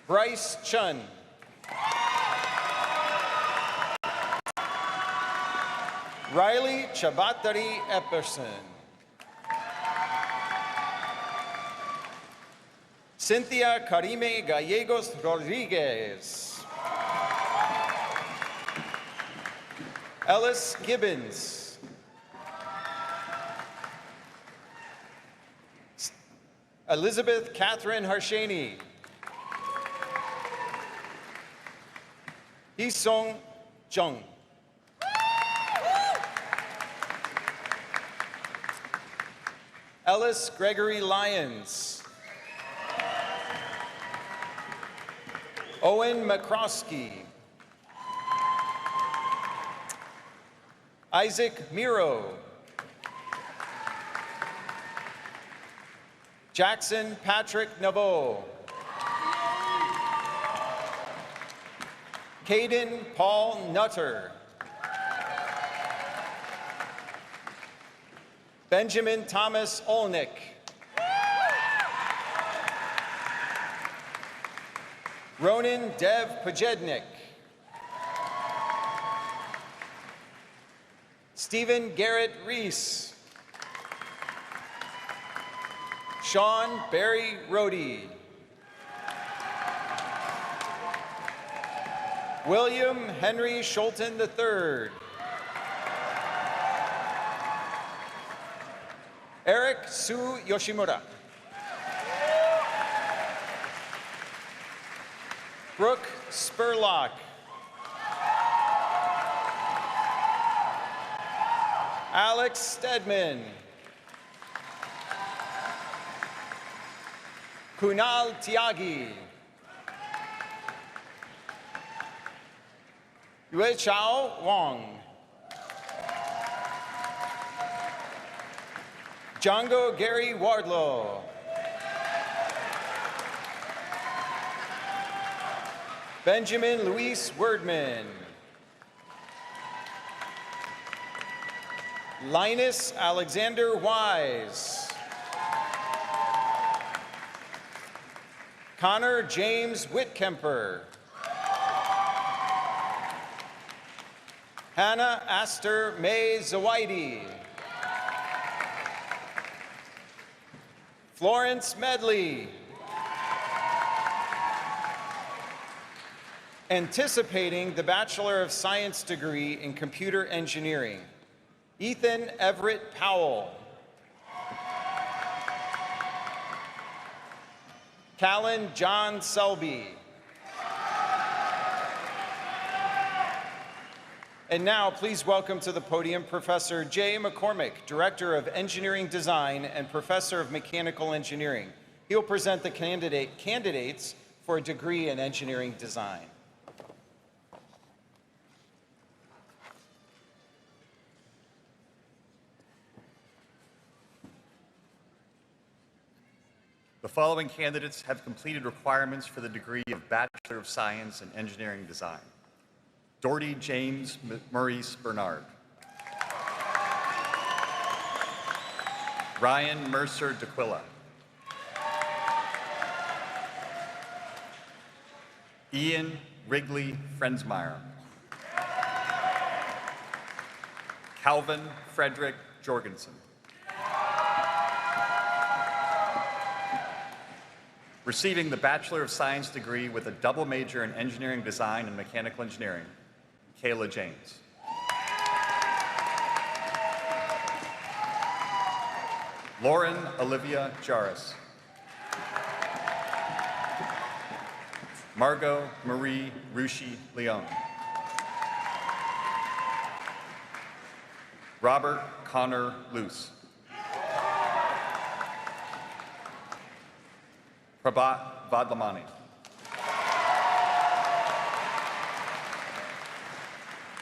Bryce Chun. Riley Chabatari Epperson. Cynthia Karime Gallegos Rodriguez. Ellis Gibbons. Elizabeth Catherine Harshani. Hee-sung Jung. Ellis Gregory Lyons. Owen McCroskey. Isaac Miro. Jackson Patrick Naveau. Caden Paul Nutter. Benjamin Thomas Olnick. Ronan Dev Pojednik. Stephen Garrett Reese. Sean Barry Rohde. William Henry Schulten III. Eric Sue Yoshimura. Brooke Spurlock. Alex Stedman. Kunal Tyagi. Yue Chao Wong. Django Gary Wardlow. Benjamin Luis Wordman. Linus Alexander Wise. Connor James Whitkemper. Hannah Astor May Zawaidi. Florence Medley. Anticipating the Bachelor of Science degree in Computer Engineering, Ethan Everett Powell. Callan John Selby. And now, please welcome to the podium Professor Jay McCormick, Director of Engineering Design and Professor of Mechanical Engineering. He'll present the candidates for a degree in Engineering Design. The following candidates have completed requirements for the degree of Bachelor of Science in Engineering Design. Doherty James Maurice Bernard. Ryan Mercer DeQuilla. Ian Wrigley Frensmeyer. Calvin Frederick Jorgensen. Receiving the Bachelor of Science degree with a double major in Engineering Design and Mechanical Engineering, Kayla James. Lauren Olivia Jarris. Margot Marie Rushi Leon. Robert Connor Luce. Prabhat Vadlamani.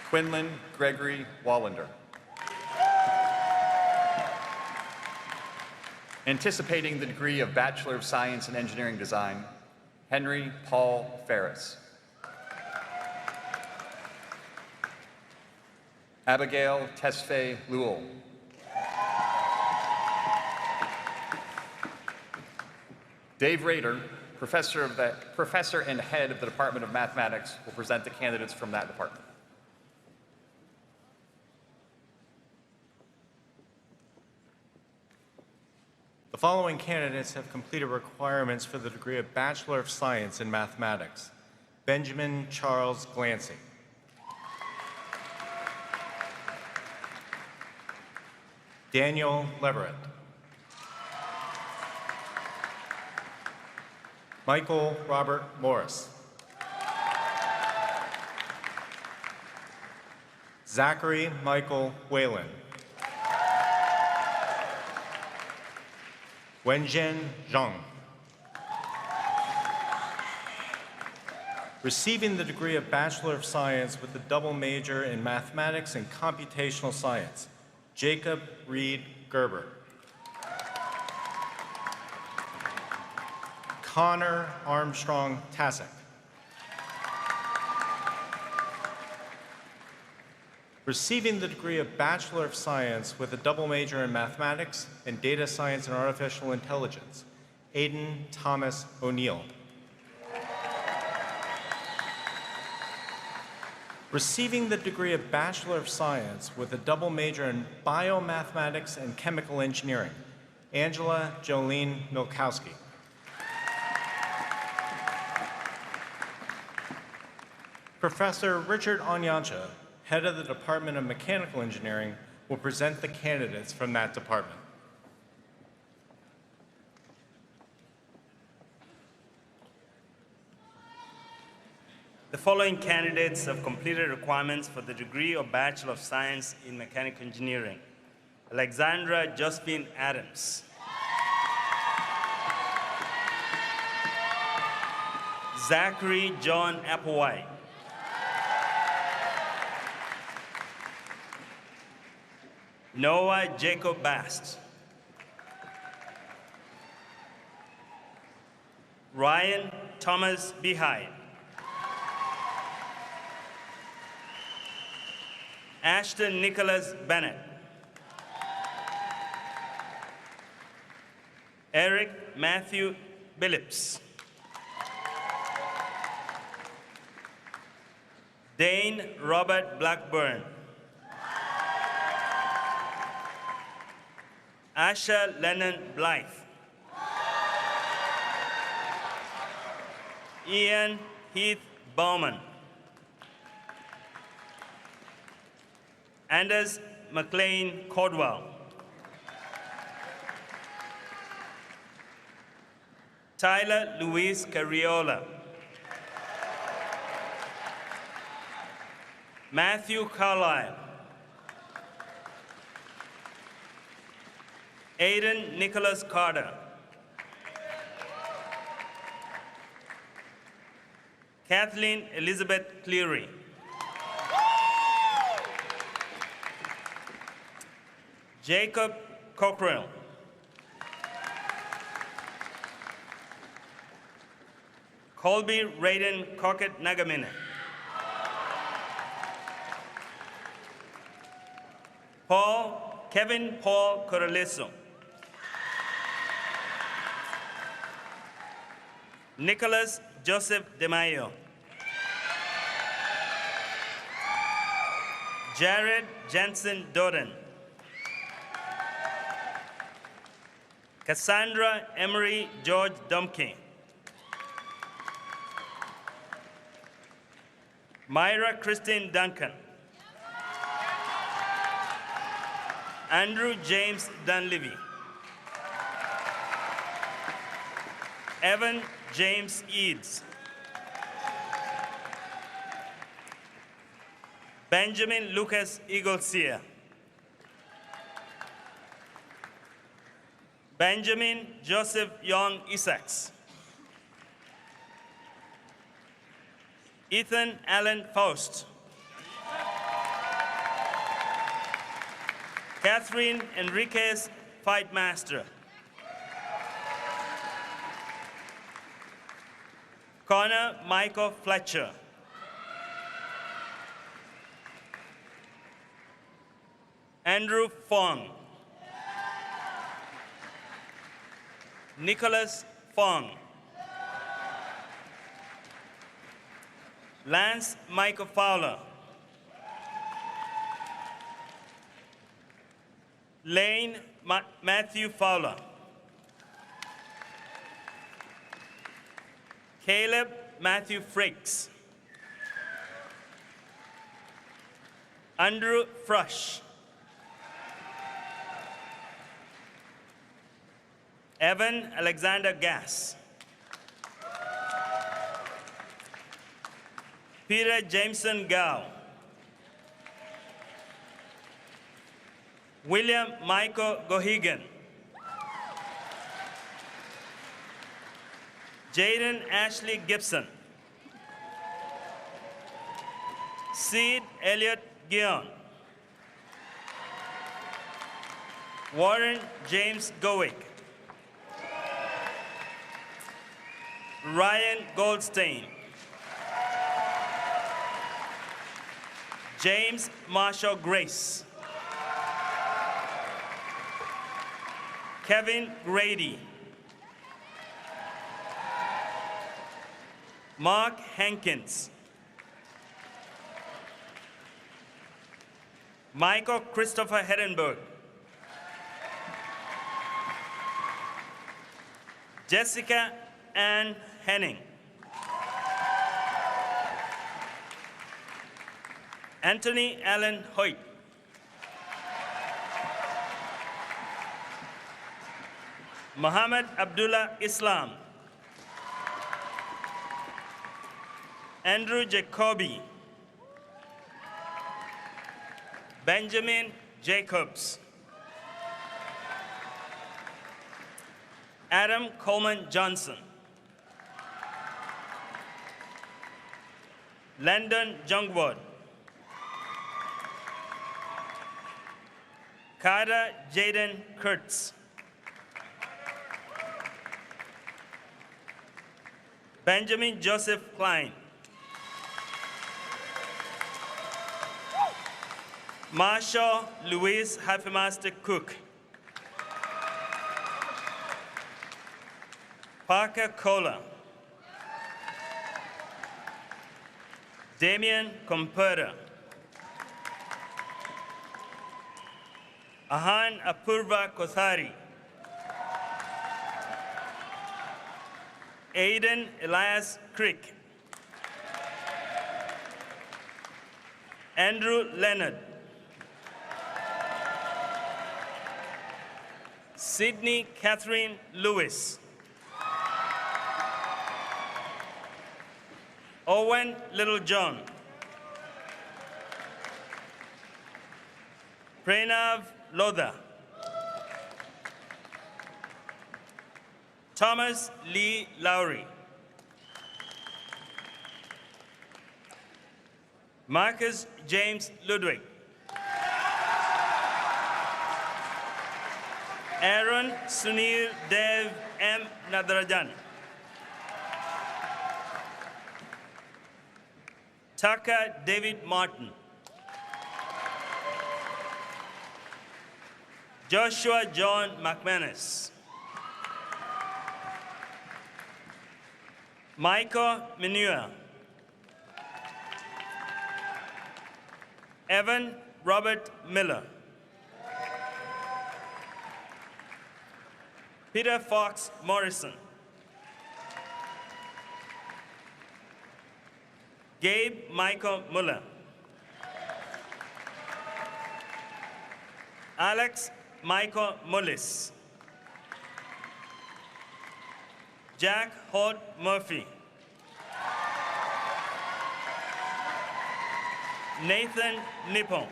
Quinlan Gregory Wallander. Anticipating the degree of Bachelor of Science in Engineering Design, Henry Paul Ferris. Abigail Tesfaye Lewell. Dave Rader, professor and head of the Department of Mathematics, will present the candidates from that department. The following candidates have completed requirements for the degree of Bachelor of Science in Mathematics. Benjamin Charles Glancy. Daniel Leverett. Michael Robert Morris. Zachary Michael Whalen. Wenjian Zhang. Receiving the degree of Bachelor of Science with a double major in Mathematics and Computational Science, Jacob Reed Gerber. Connor Armstrong Tasek. Receiving the degree of Bachelor of Science with a double major in Mathematics and Data Science and Artificial Intelligence, Aiden Thomas O'Neill. Receiving the degree of Bachelor of Science with a double major in Biomathematics and Chemical Engineering, Angela Jolene Milkowski. Professor Richard Onyancha, head of the Department of Mechanical Engineering, will present the candidates from that department. The following candidates have completed requirements for the degree of Bachelor of Science in Mechanical Engineering. Alexandra Josephine Adams. Zachary John Applewhite. Noah Jacob Bast. Ryan Thomas Behyde. Ashton Nicholas Bennett. Eric Matthew Billups. Dane Robert Blackburn. Asha Lennon Blythe. Ian Heath Bowman. Anders McLean Cordwell. Tyler Luis Carriola. Matthew Carlisle. Aidan Nicholas Carter. Kathleen Elizabeth Cleary. Jacob Cockrell. Colby Raiden Cockett Nagamine. Kevin Paul Corraliso. Nicholas Joseph DeMayo. Jared Jensen Doden. Cassandra Emery George Dumke. Myra Christine Duncan. Andrew James Dunleavy. Evan James Eads. Benjamin Lucas Eagleseer. Benjamin Joseph Young Isaacs. Ethan Allen Faust. Catherine Enriquez Fightmaster. Connor Michael Fletcher. Andrew Fong. Nicholas Fong. Lance Michael Fowler. Lane Matthew Fowler. Caleb Matthew Frakes. Andrew Frush. Evan Alexander Gass. Peter Jameson Gao. William Michael Gohigan. Jaden Ashley Gibson. Sid Elliott Guion. Warren James Gowick. Ryan Goldstein. James Marshall Grace. Kevin Grady. Mark Hankins. Michael Christopher Hedenberg. Jessica Ann Henning. Anthony Allen Hoyt. Muhammad Abdullah Islam. Andrew Jacobi. Benjamin Jacobs. Adam Coleman Johnson. Landon Jungwood. Carter Jaden Kurtz. Benjamin Joseph Klein. Marshall Louise Hafemaster Cook. Parker Kohler. Damian Comperta. Ahan Apurva Kothari. Aiden Elias Crick. Andrew Leonard. Sydney Catherine Lewis. Owen Littlejohn. Pranav Lodha. Thomas Lee Lowry. Marcus James Ludwig. Aaron Sunil Dev M. Nadarajan. Tucker David Martin. Joshua John McManus. Michael Menua. Evan Robert Miller. Peter Fox Morrison. Gabe Michael Muller. Alex Michael Mullis. Jack Holt Murphy. Nathan Nippon.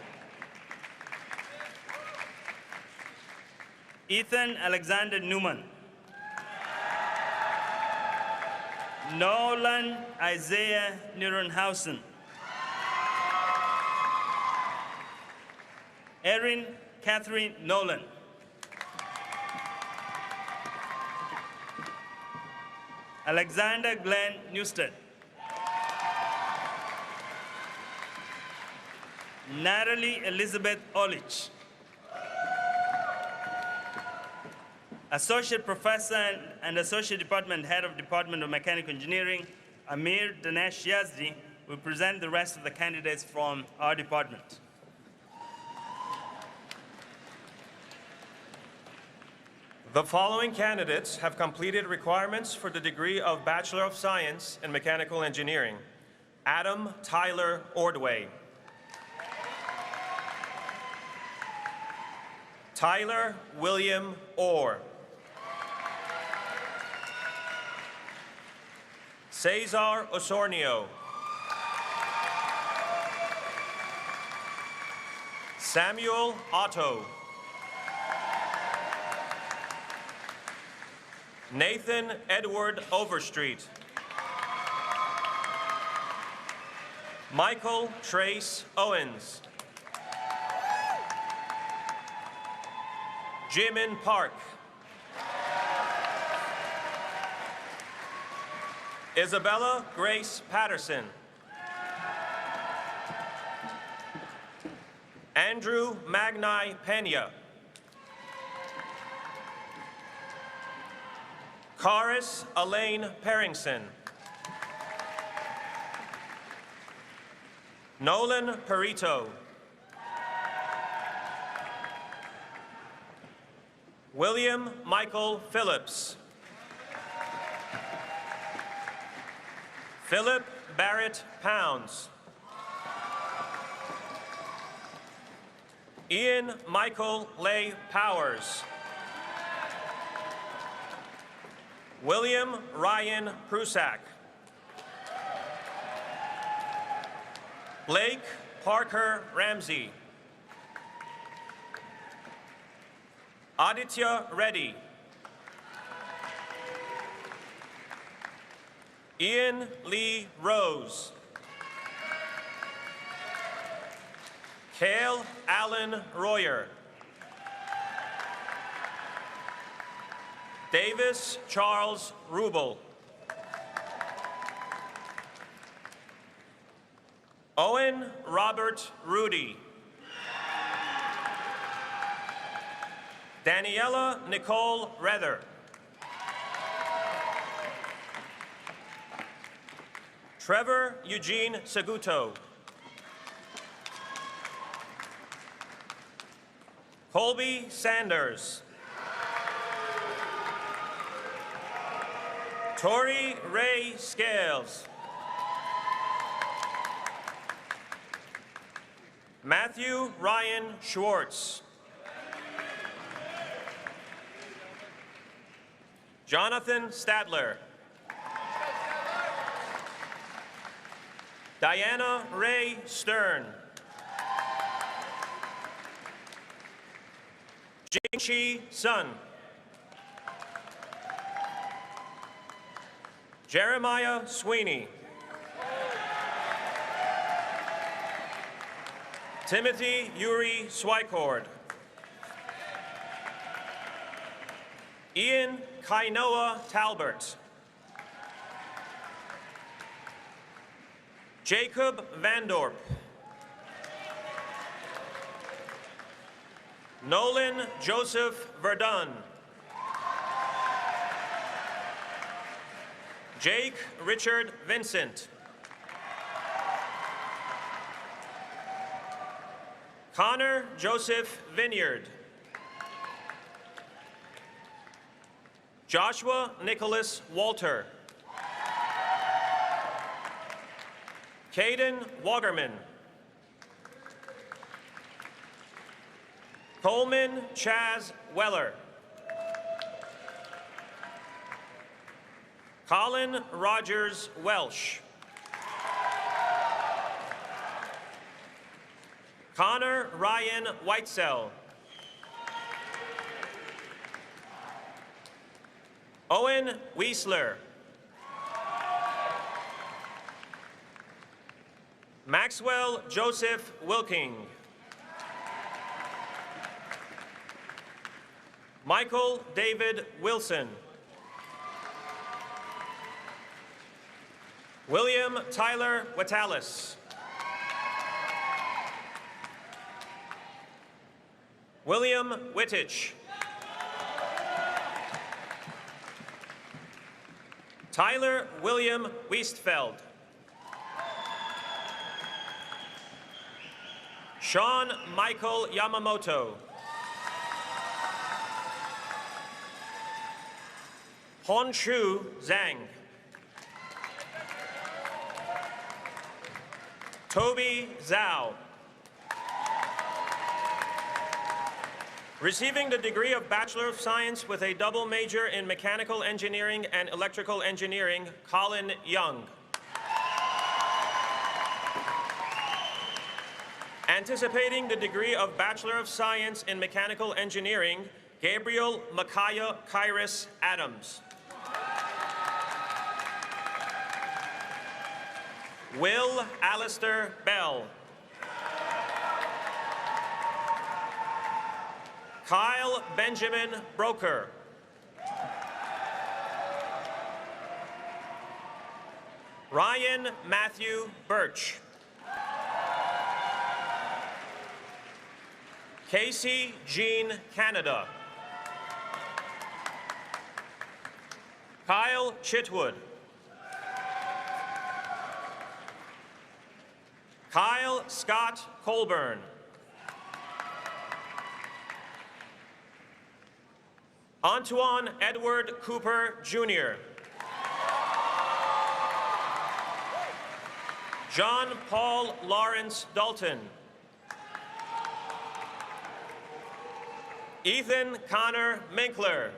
Ethan Alexander Newman. Nolan Isaiah Nierenhausen. Erin Catherine Nolan. Alexander Glenn Newstead. Natalie Elizabeth Olich. Associate Professor and Associate Department Head of Department of Mechanical Engineering, Amir Danesh Yazdi, will present the rest of the candidates from our department. The following candidates have completed requirements for the degree of Bachelor of Science in Mechanical Engineering. Adam Tyler Ordway. Tyler William Orr. Cesar Osornio. Samuel Otto. Nathan Edward Overstreet. Michael Trace Owens. Jimin Park. Isabella Grace Patterson. Andrew Magnai Pena. Karis Elaine Perringson. Nolan Perito. William Michael Phillips. Philip Barrett Pounds. Ian Michael Lay Powers. William Ryan Prusak. Blake Parker Ramsey. Aditya Reddy. Ian Lee Rose. Cale Allen Royer. Davis Charles Rubel. Owen Robert Rudy. Daniela Nicole Rether. Trevor Eugene Seguto. Colby Sanders. Tori Ray Scales. Matthew Ryan Schwartz. Jonathan Stadler. Diana Ray Stern. Jingshi Sun. Jeremiah Sweeney. Timothy Yuri Swycord. Ian Kainoa Talbert. Jacob Vandorp. Nolan Joseph Verdun. Jake Richard Vincent. Connor Joseph Vineyard. Joshua Nicholas Walter. Caden Wagerman. Coleman Chaz Weller. Colin Rogers Welsh. Connor Ryan Whitesell. Owen Wiesler. Maxwell Joseph Wilking. Michael David Wilson. William Tyler Watalis. William Wittich. Tyler William Wiestfeld. Sean Michael Yamamoto. Honshu Zhang. Toby Zhao. Receiving the degree of Bachelor of Science with a double major in Mechanical Engineering and Electrical Engineering, Colin Young. Anticipating the degree of Bachelor of Science in Mechanical Engineering, Gabriel Micaiah Kairos Adams. Will Alistair Bell. Kyle Benjamin Broker. Ryan Matthew Birch. Casey Jean Canada. Kyle Chitwood. Kyle Scott Colburn. Antoine Edward Cooper, Jr. John Paul Lawrence Dalton. Ethan Connor Minkler.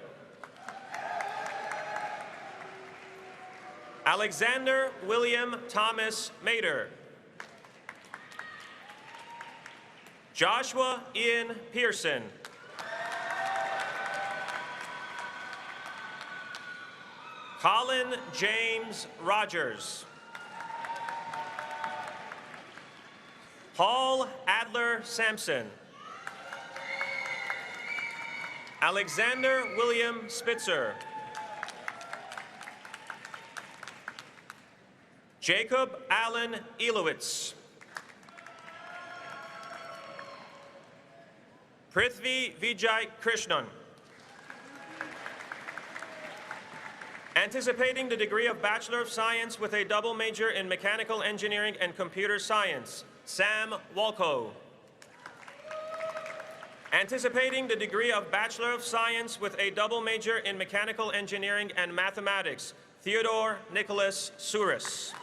Alexander William Thomas Mader. Joshua Ian Pearson. Colin James Rogers. Paul Adler Sampson. Alexander William Spitzer. Jacob Allen Elowitz. Prithvi Vijay Krishnan. Anticipating the degree of Bachelor of Science with a double major in Mechanical Engineering and Computer Science, Sam Walco. Anticipating the degree of Bachelor of Science with a double major in Mechanical Engineering and Mathematics, Theodore Nicholas Souris.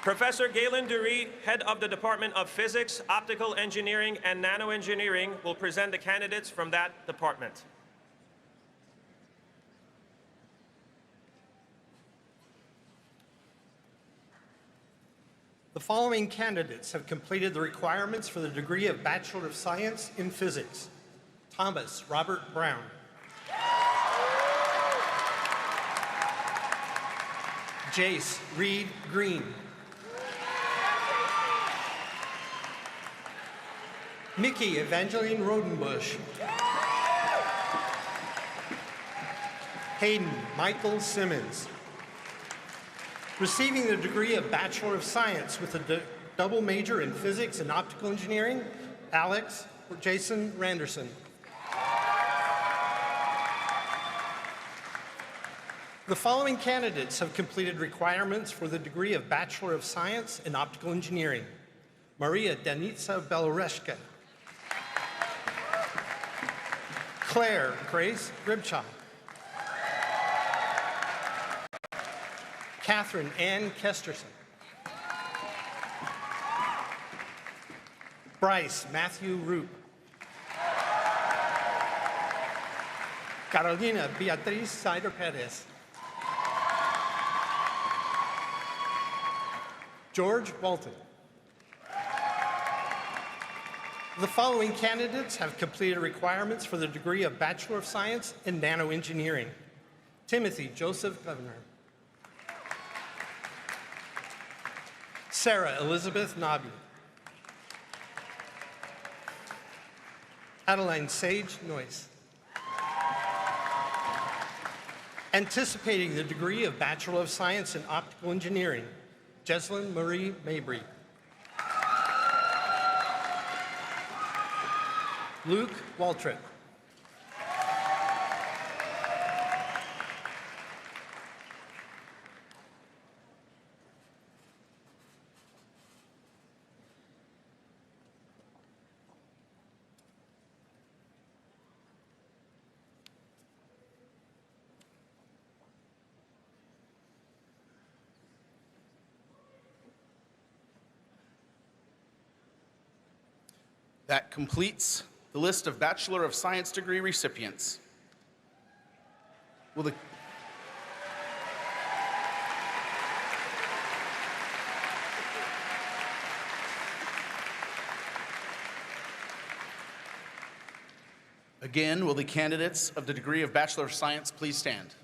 Professor Galen Dury, head of the Department of Physics, Optical Engineering, and Nanoengineering, will present the candidates from that department. The following candidates have completed the requirements for the degree of Bachelor of Science in Physics. Thomas Robert Brown. Jace Reed Green. Mickey Evangeline Rodenbush. Hayden Michael Simmons. Receiving the degree of Bachelor of Science with a double major in Physics and Optical Engineering, Alex Jason Randerson. The following candidates have completed requirements for the degree of Bachelor of Science in Optical Engineering. Maria Danitsa Beloreshka. Claire Grace Gribchaw. Catherine Ann Kesterson. Bryce Matthew Roop. Carolina Beatriz Sider Perez. George Walton. The following candidates have completed requirements for the degree of Bachelor of Science in Nanoengineering. Timothy Joseph Governor. Sarah Elizabeth Nobby. Adeline Sage Noyce. Anticipating the degree of Bachelor of Science in Optical Engineering, Jessalyn Marie Mabry. Luke Waltrip. That completes the list of Bachelor of Science degree recipients. Will the Again, will the candidates of the degree of Bachelor of Science please stand?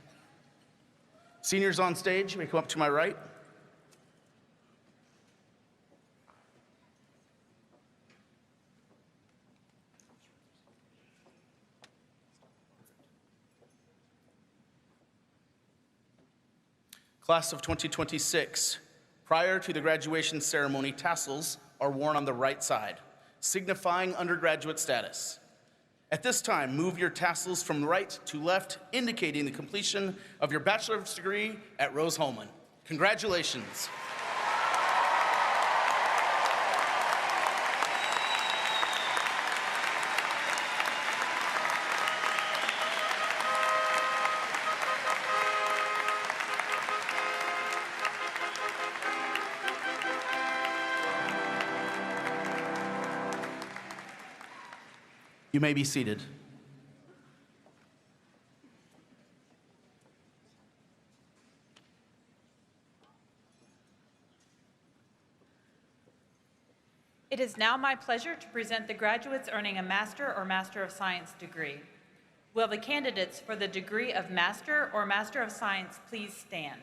Seniors on stage, you may come up to my right. Class of 2026, prior to the graduation ceremony, tassels are worn on the right side, signifying undergraduate status. At this time, move your tassels from right to left, indicating the completion of your bachelor's degree at Rose-Hulman. Congratulations. You may be seated. It is now my pleasure to present the graduates earning a Master or Master of Science degree. Will the candidates for the degree of Master or Master of Science please stand?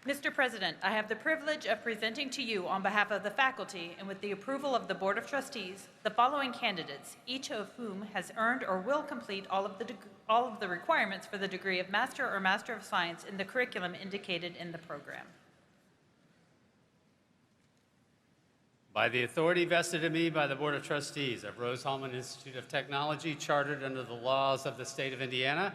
Mr. President, I have the privilege of presenting to you on behalf of the faculty and with the approval of the Board of Trustees, the following candidates, each of whom has earned or will complete all of the requirements for the degree of Master or Master of Science in the curriculum indicated in the program. By the authority vested in me by the Board of Trustees of Rose-Hulman Institute of Technology, chartered under the laws of the state of Indiana,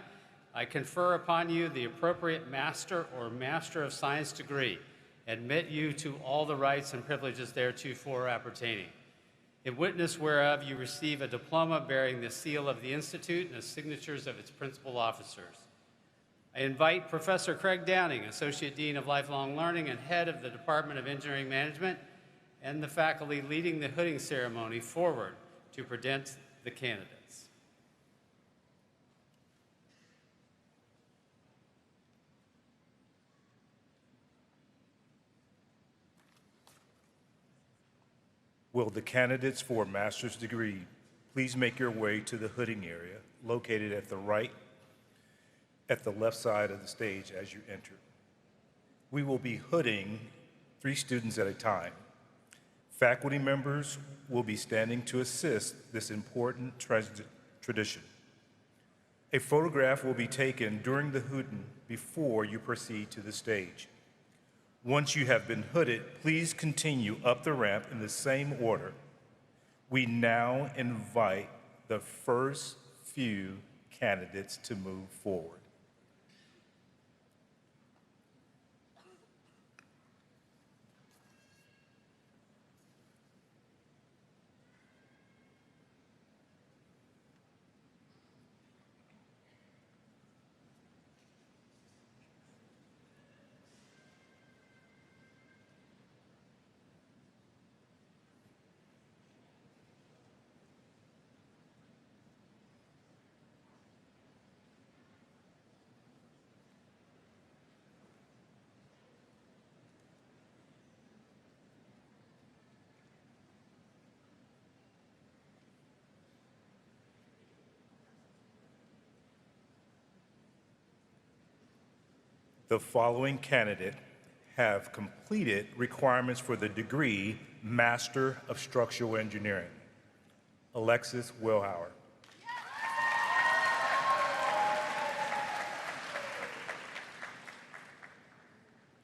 I confer upon you the appropriate Master or Master of Science degree, admit you to all the rights and privileges thereto appertaining. In witness whereof you receive a diploma bearing the seal of the Institute and the signatures of its principal officers. I invite Professor Craig Downing, Associate Dean of Lifelong Learning and Head of the Department of Engineering Management, and the faculty leading the hooding ceremony forward to present the candidates. Will the candidates for a master's degree please make your way to the hooding area located at the left side of the stage as you enter. We will be hooding 3 students at a time. Faculty members will be standing to assist this important tradition. A photograph will be taken during the hooding before you proceed to the stage. Once you have been hooded, please continue up the ramp in the same order. We now invite the first few candidates to move forward. The following candidate have completed requirements for the degree Master of Structural Engineering. Alexis Wilhauer.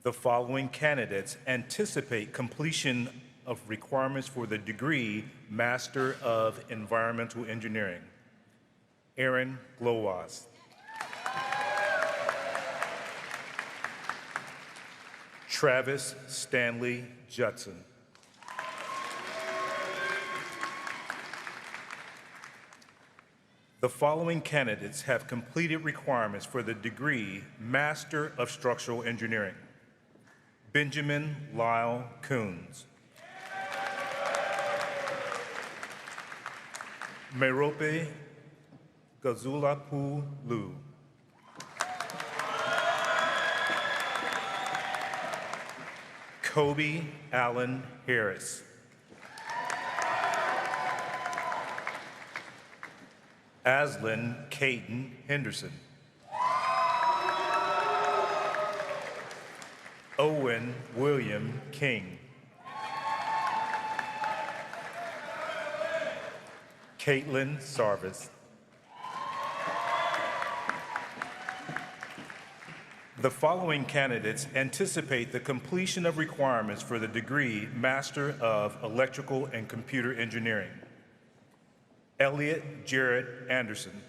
The following candidates anticipate completion of requirements for the degree Master of Environmental Engineering. Aaron Glowaz. Travis Stanley Judson. The following candidates have completed requirements for the degree Master of Structural Engineering. Benjamin Lyle Coons. Merope Gazulapulu. Kobe Allen Harris. Aslyn Caden Henderson. Owen William King. Caitlin Sarvis. The following candidates anticipate the completion of requirements for the degree Master of Electrical and Computer Engineering. Elliot Jarrett Anderson.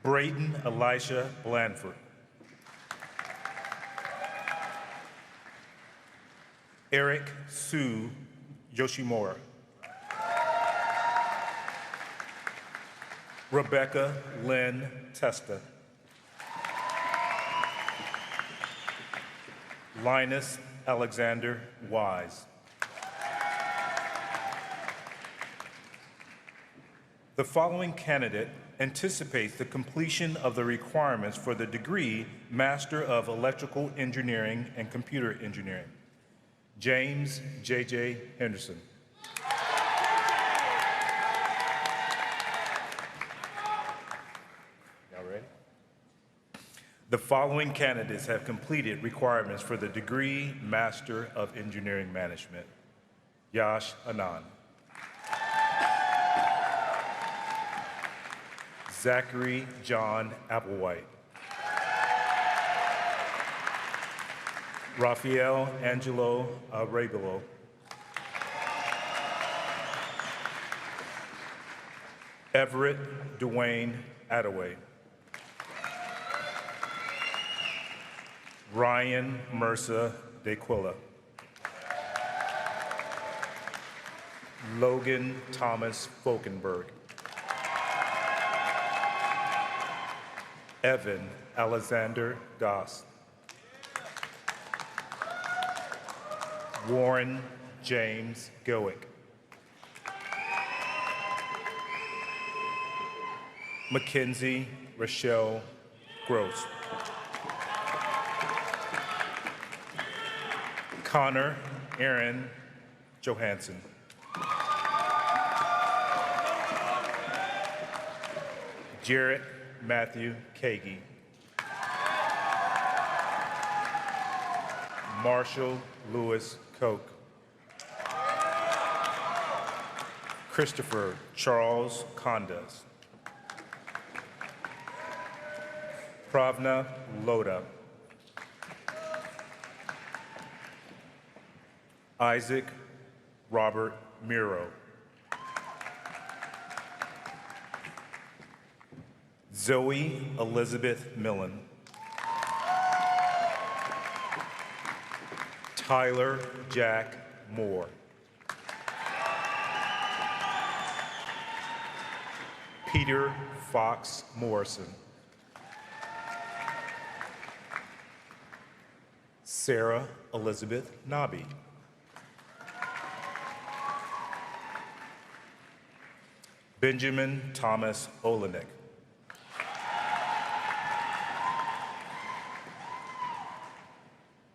Brayden Elisha Blandford. Eric Sue Yoshimura. Rebecca Lynn Testa. Linus Alexander Wise. The following candidate anticipates the completion of the requirements for the degree Master of Electrical Engineering and Computer Engineering. James J.J. Henderson. Y'all ready? The following candidates have completed requirements for the degree Master of Engineering Management. Yash Anand. Zachary John Applewhite. Rafael Angelo Arevalo. Everett Dwayne Attaway. Ryan Mercer DeQuilla. Logan Thomas Falkenberg. Evan Alexander Goss. Warren James Goick. Mackenzie Rochelle Gross. Connor Aaron Johansson. Jarrett Matthew Kagi. Marshall Lewis Koch. Christopher Charles Condas. Pravna Loda. Isaac Robert Miro. Zoe Elizabeth Millen. Tyler Jack Moore. Peter Fox Morrison. Sarah Elizabeth Nobby. Benjamin Thomas Olenek.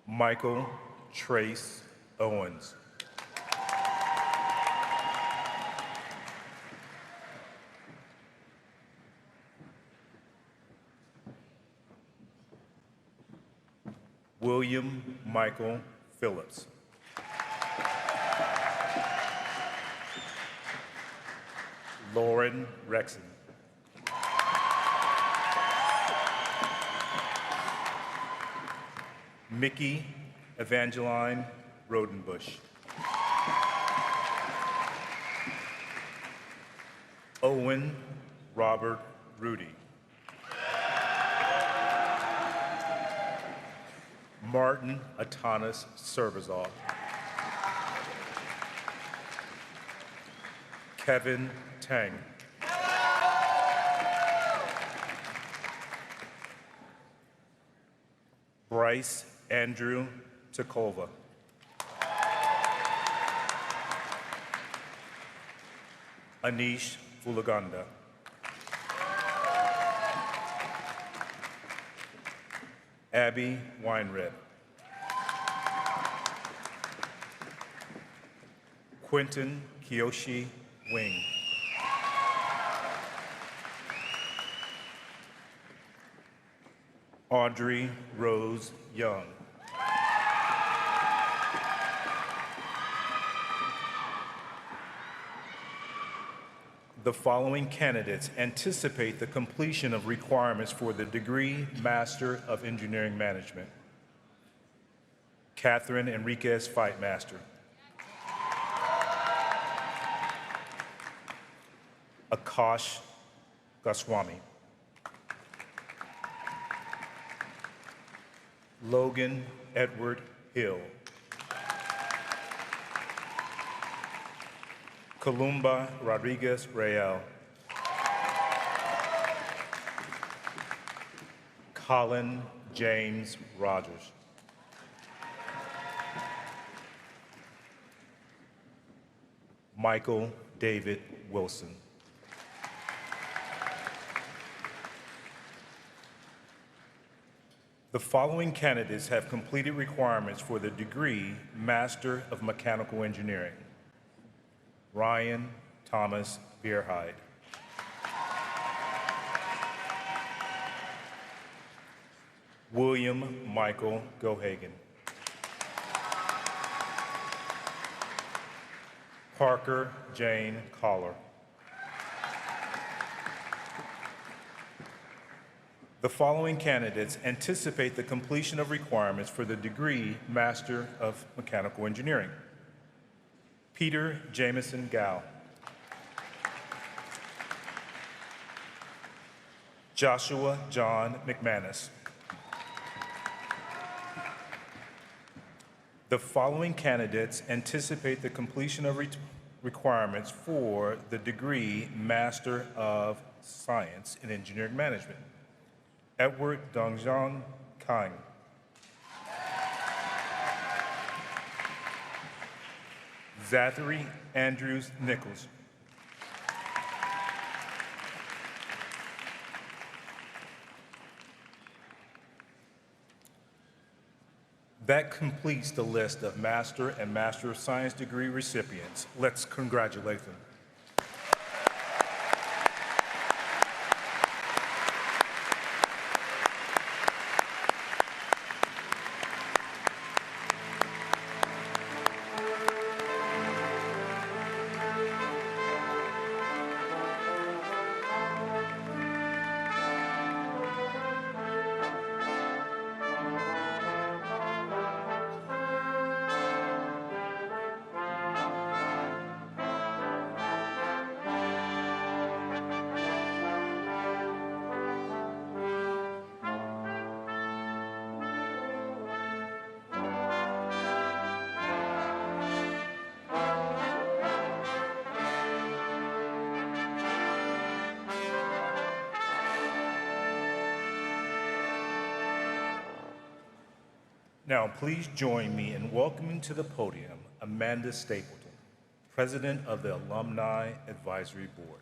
Michael Trace Owens. William Michael Phillips. Lauren Rexon. Mickey Evangeline Rodenbush. Owen Robert Rudy. Martin Atanas Servizal. Kevin Tang. Bryce Andrew Tokova. Anish Fulaganda. Abby Weinreb. Quentin Kiyoshi Wing. Audrey Rose Young. The following candidates anticipate the completion of requirements for the degree Master of Engineering Management. Catherine Enriquez Fightmaster. Akash Goswami. Logan Edward Hill. Columba Rodriguez Real. Colin James Rogers. Michael David Wilson. The following candidates have completed requirements for the degree Master of Mechanical Engineering. Ryan Thomas Beerhide. William Michael Gohagen. Parker Jane Collar. The following candidates anticipate the completion of requirements for the degree Master of Mechanical Engineering. Peter Jameson Gow. Joshua John McManus. The following candidates anticipate the completion of requirements for the degree Master of Science in Engineering Management. Edward Dongjiang Kang. Zachary Andrews Nichols. That completes the list of Master and Master of Science degree recipients. Let's congratulate them. Now, please join me in welcoming to the podium Amanda Stapleton, President of the Alumni Advisory Board.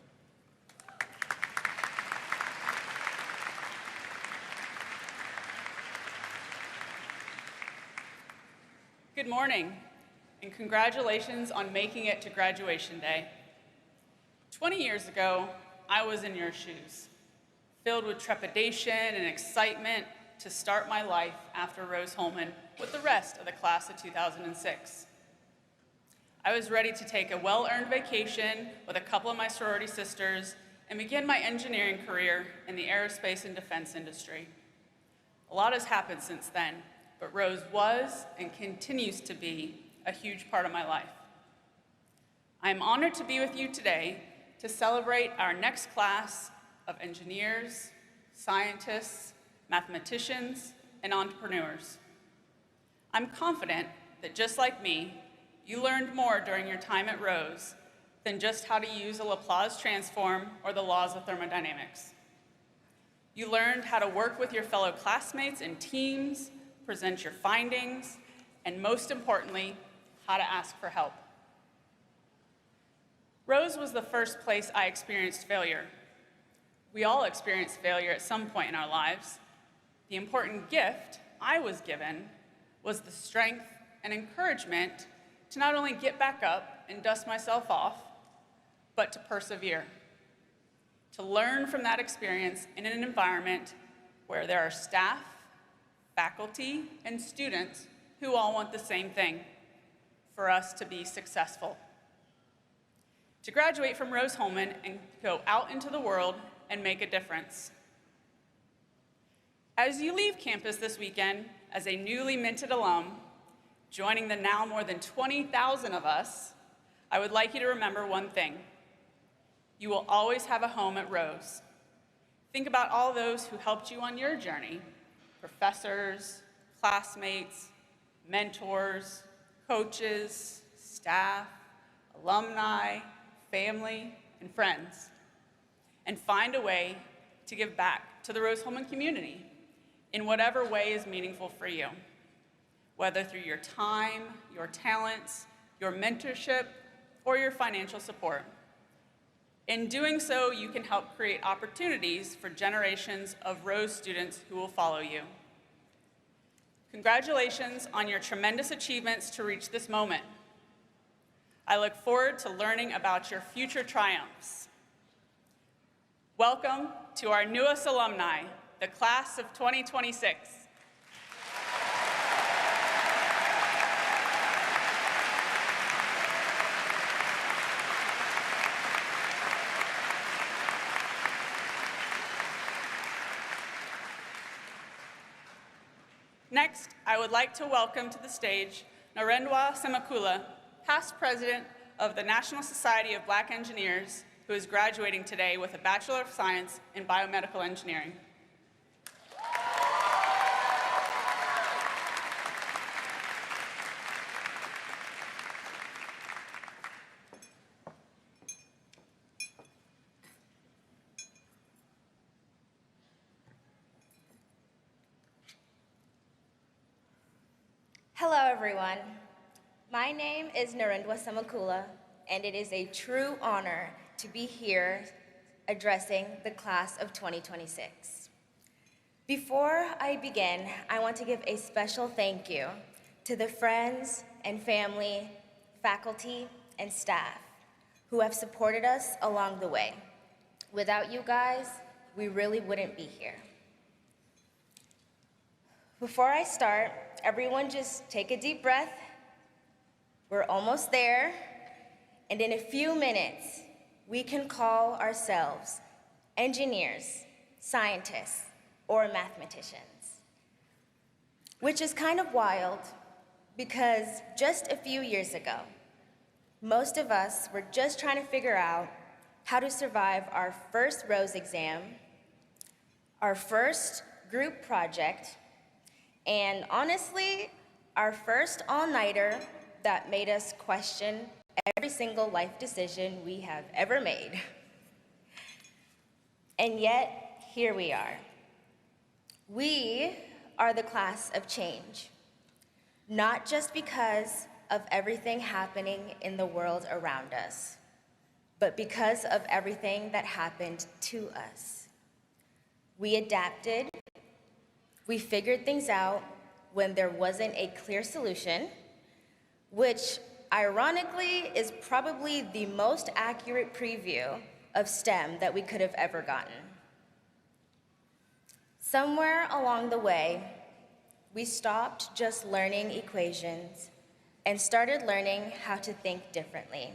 Good morning, and congratulations on making it to graduation day. 20 years ago, I was in your shoes, filled with trepidation and excitement to start my life after Rose-Hulman with the rest of the class of 2006. I was ready to take a well-earned vacation with a couple of my sorority sisters and begin my engineering career in the aerospace and defense industry. A lot has happened since then, but Rose was and continues to be a huge part of my life. I am honored to be with you today to celebrate our next class of engineers, scientists, mathematicians, and entrepreneurs. I'm confident that just like me, you learned more during your time at Rose than just how to use a Laplace transform or the laws of thermodynamics. You learned how to work with your fellow classmates in teams, present your findings, and most importantly, how to ask for help. Rose was the first place I experienced failure. We all experience failure at some point in our lives. The important gift I was given was the strength and encouragement to not only get back up and dust myself off, but to persevere, to learn from that experience in an environment where there are staff, faculty, and students who all want the same thing, for us to be successful. To graduate from Rose-Hulman and go out into the world and make a difference. As you leave campus this weekend as a newly minted alum, joining the now more than 20,000 of us, I would like you to remember one thing. You will always have a home at Rose. Think about all those who helped you on your journey: professors, classmates, mentors, coaches, staff, alumni, family, and friends. And find a way to give back to the Rose-Hulman community in whatever way is meaningful for you, whether through your time, your talents, your mentorship, or your financial support. In doing so, you can help create opportunities for generations of Rose students who will follow you. Congratulations on your tremendous achievements to reach this moment. I look forward to learning about your future triumphs. Welcome to our newest alumni, the class of 2026. Next, I would like to welcome to the stage Narendra Semakula, past president of the National Society of Black Engineers, who is graduating today with a Bachelor of Science in Biomedical Engineering. Hello, everyone. My name is Narendra Semakula, and it is a true honor to be here addressing the class of 2026. Before I begin, I want to give a special thank you to the friends and family, faculty, and staff who have supported us along the way. Without you guys, we really wouldn't be here. Before I start, everyone just take a deep breath. We're almost there, and in a few minutes, we can call ourselves engineers, scientists, or mathematicians. Which is kind of wild, because just a few years ago, most of us were just trying to figure out how to survive our first Rose exam, our first group project, and honestly, our first all-nighter that made us question every single life decision we have ever made. And yet, here we are. We are the class of change, not just because of everything happening in the world around us, but because of everything that happened to us. We adapted. We figured things out when there wasn't a clear solution, which ironically is probably the most accurate preview of STEM that we could have ever gotten. Somewhere along the way, we stopped just learning equations and started learning how to think differently,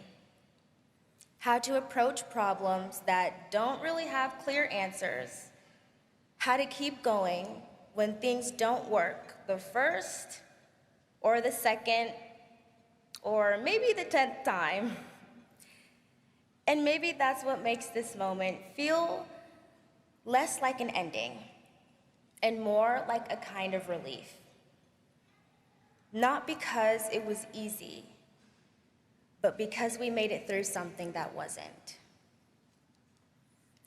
how to approach problems that don't really have clear answers, how to keep going when things don't work the first or the second or maybe the 10th time. And maybe that's what makes this moment feel less like an ending and more like a kind of relief. Not because it was easy, but because we made it through something that wasn't.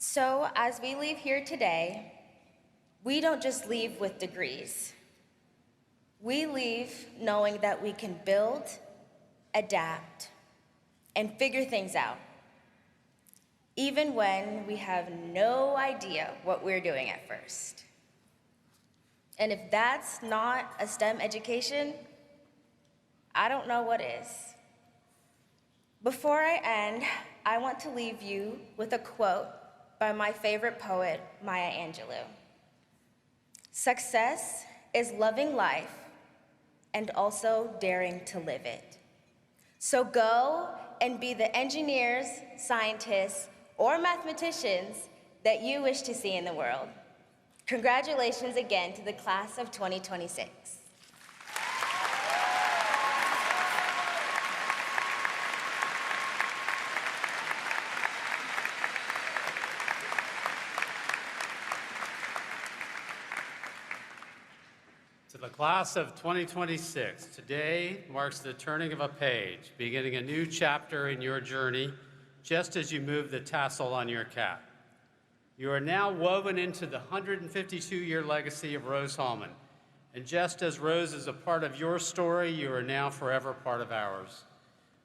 So as we leave here today, we don't just leave with degrees. We leave knowing that we can build, adapt, and figure things out even when we have no idea what we're doing at first. And if that's not a STEM education, I don't know what is. Before I end, I want to leave you with a quote by my favorite poet, Maya Angelou. Success is loving life and also daring to live it. So go and be the engineers, scientists, or mathematicians that you wish to see in the world. Congratulations again to the class of 2026. To the class of 2026, today marks the turning of a page, beginning a new chapter in your journey, just as you move the tassel on your cap. You are now woven into the 152-year legacy of Rose-Hulman, and just as Rose is a part of your story, you are now forever part of ours.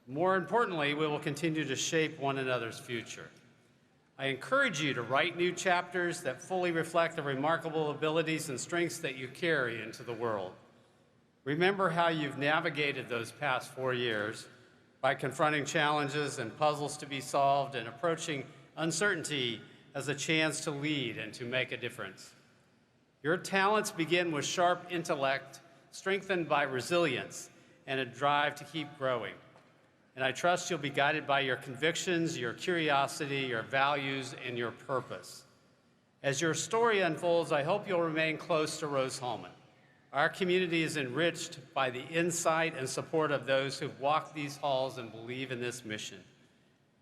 More importantly, we will continue to shape one another's future. I encourage you to write new chapters that fully reflect the remarkable abilities and strengths that you carry into the world. Remember how you've navigated those past 4 years by confronting challenges and puzzles to be solved and approaching uncertainty as a chance to lead and to make a difference. Your talents begin with sharp intellect, strengthened by resilience and a drive to keep growing. And I trust you'll be guided by your convictions, your curiosity, your values, and your purpose. As your story unfolds, I hope you'll remain close to Rose-Hulman. Our community is enriched by the insight and support of those who've walked these halls and believe in this mission.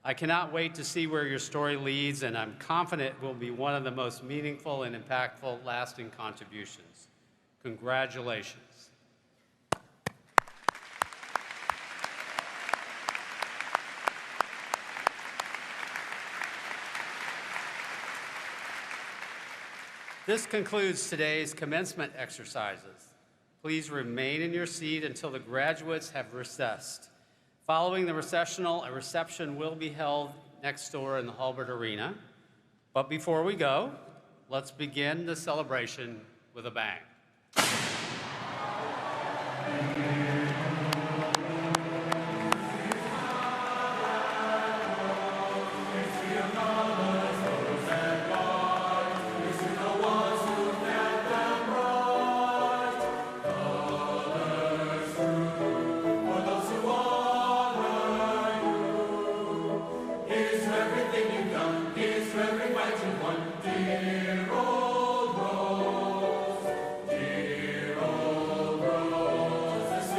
I cannot wait to see where your story leads, and I'm confident it will be one of the most meaningful and impactful lasting contributions. Congratulations. This concludes today's commencement exercises. Please remain in your seat until the graduates have recessed. Following the recessional, a reception will be held next door in the Hulbert Arena. But before we go, let's begin the celebration with a bang. Dear old Rose,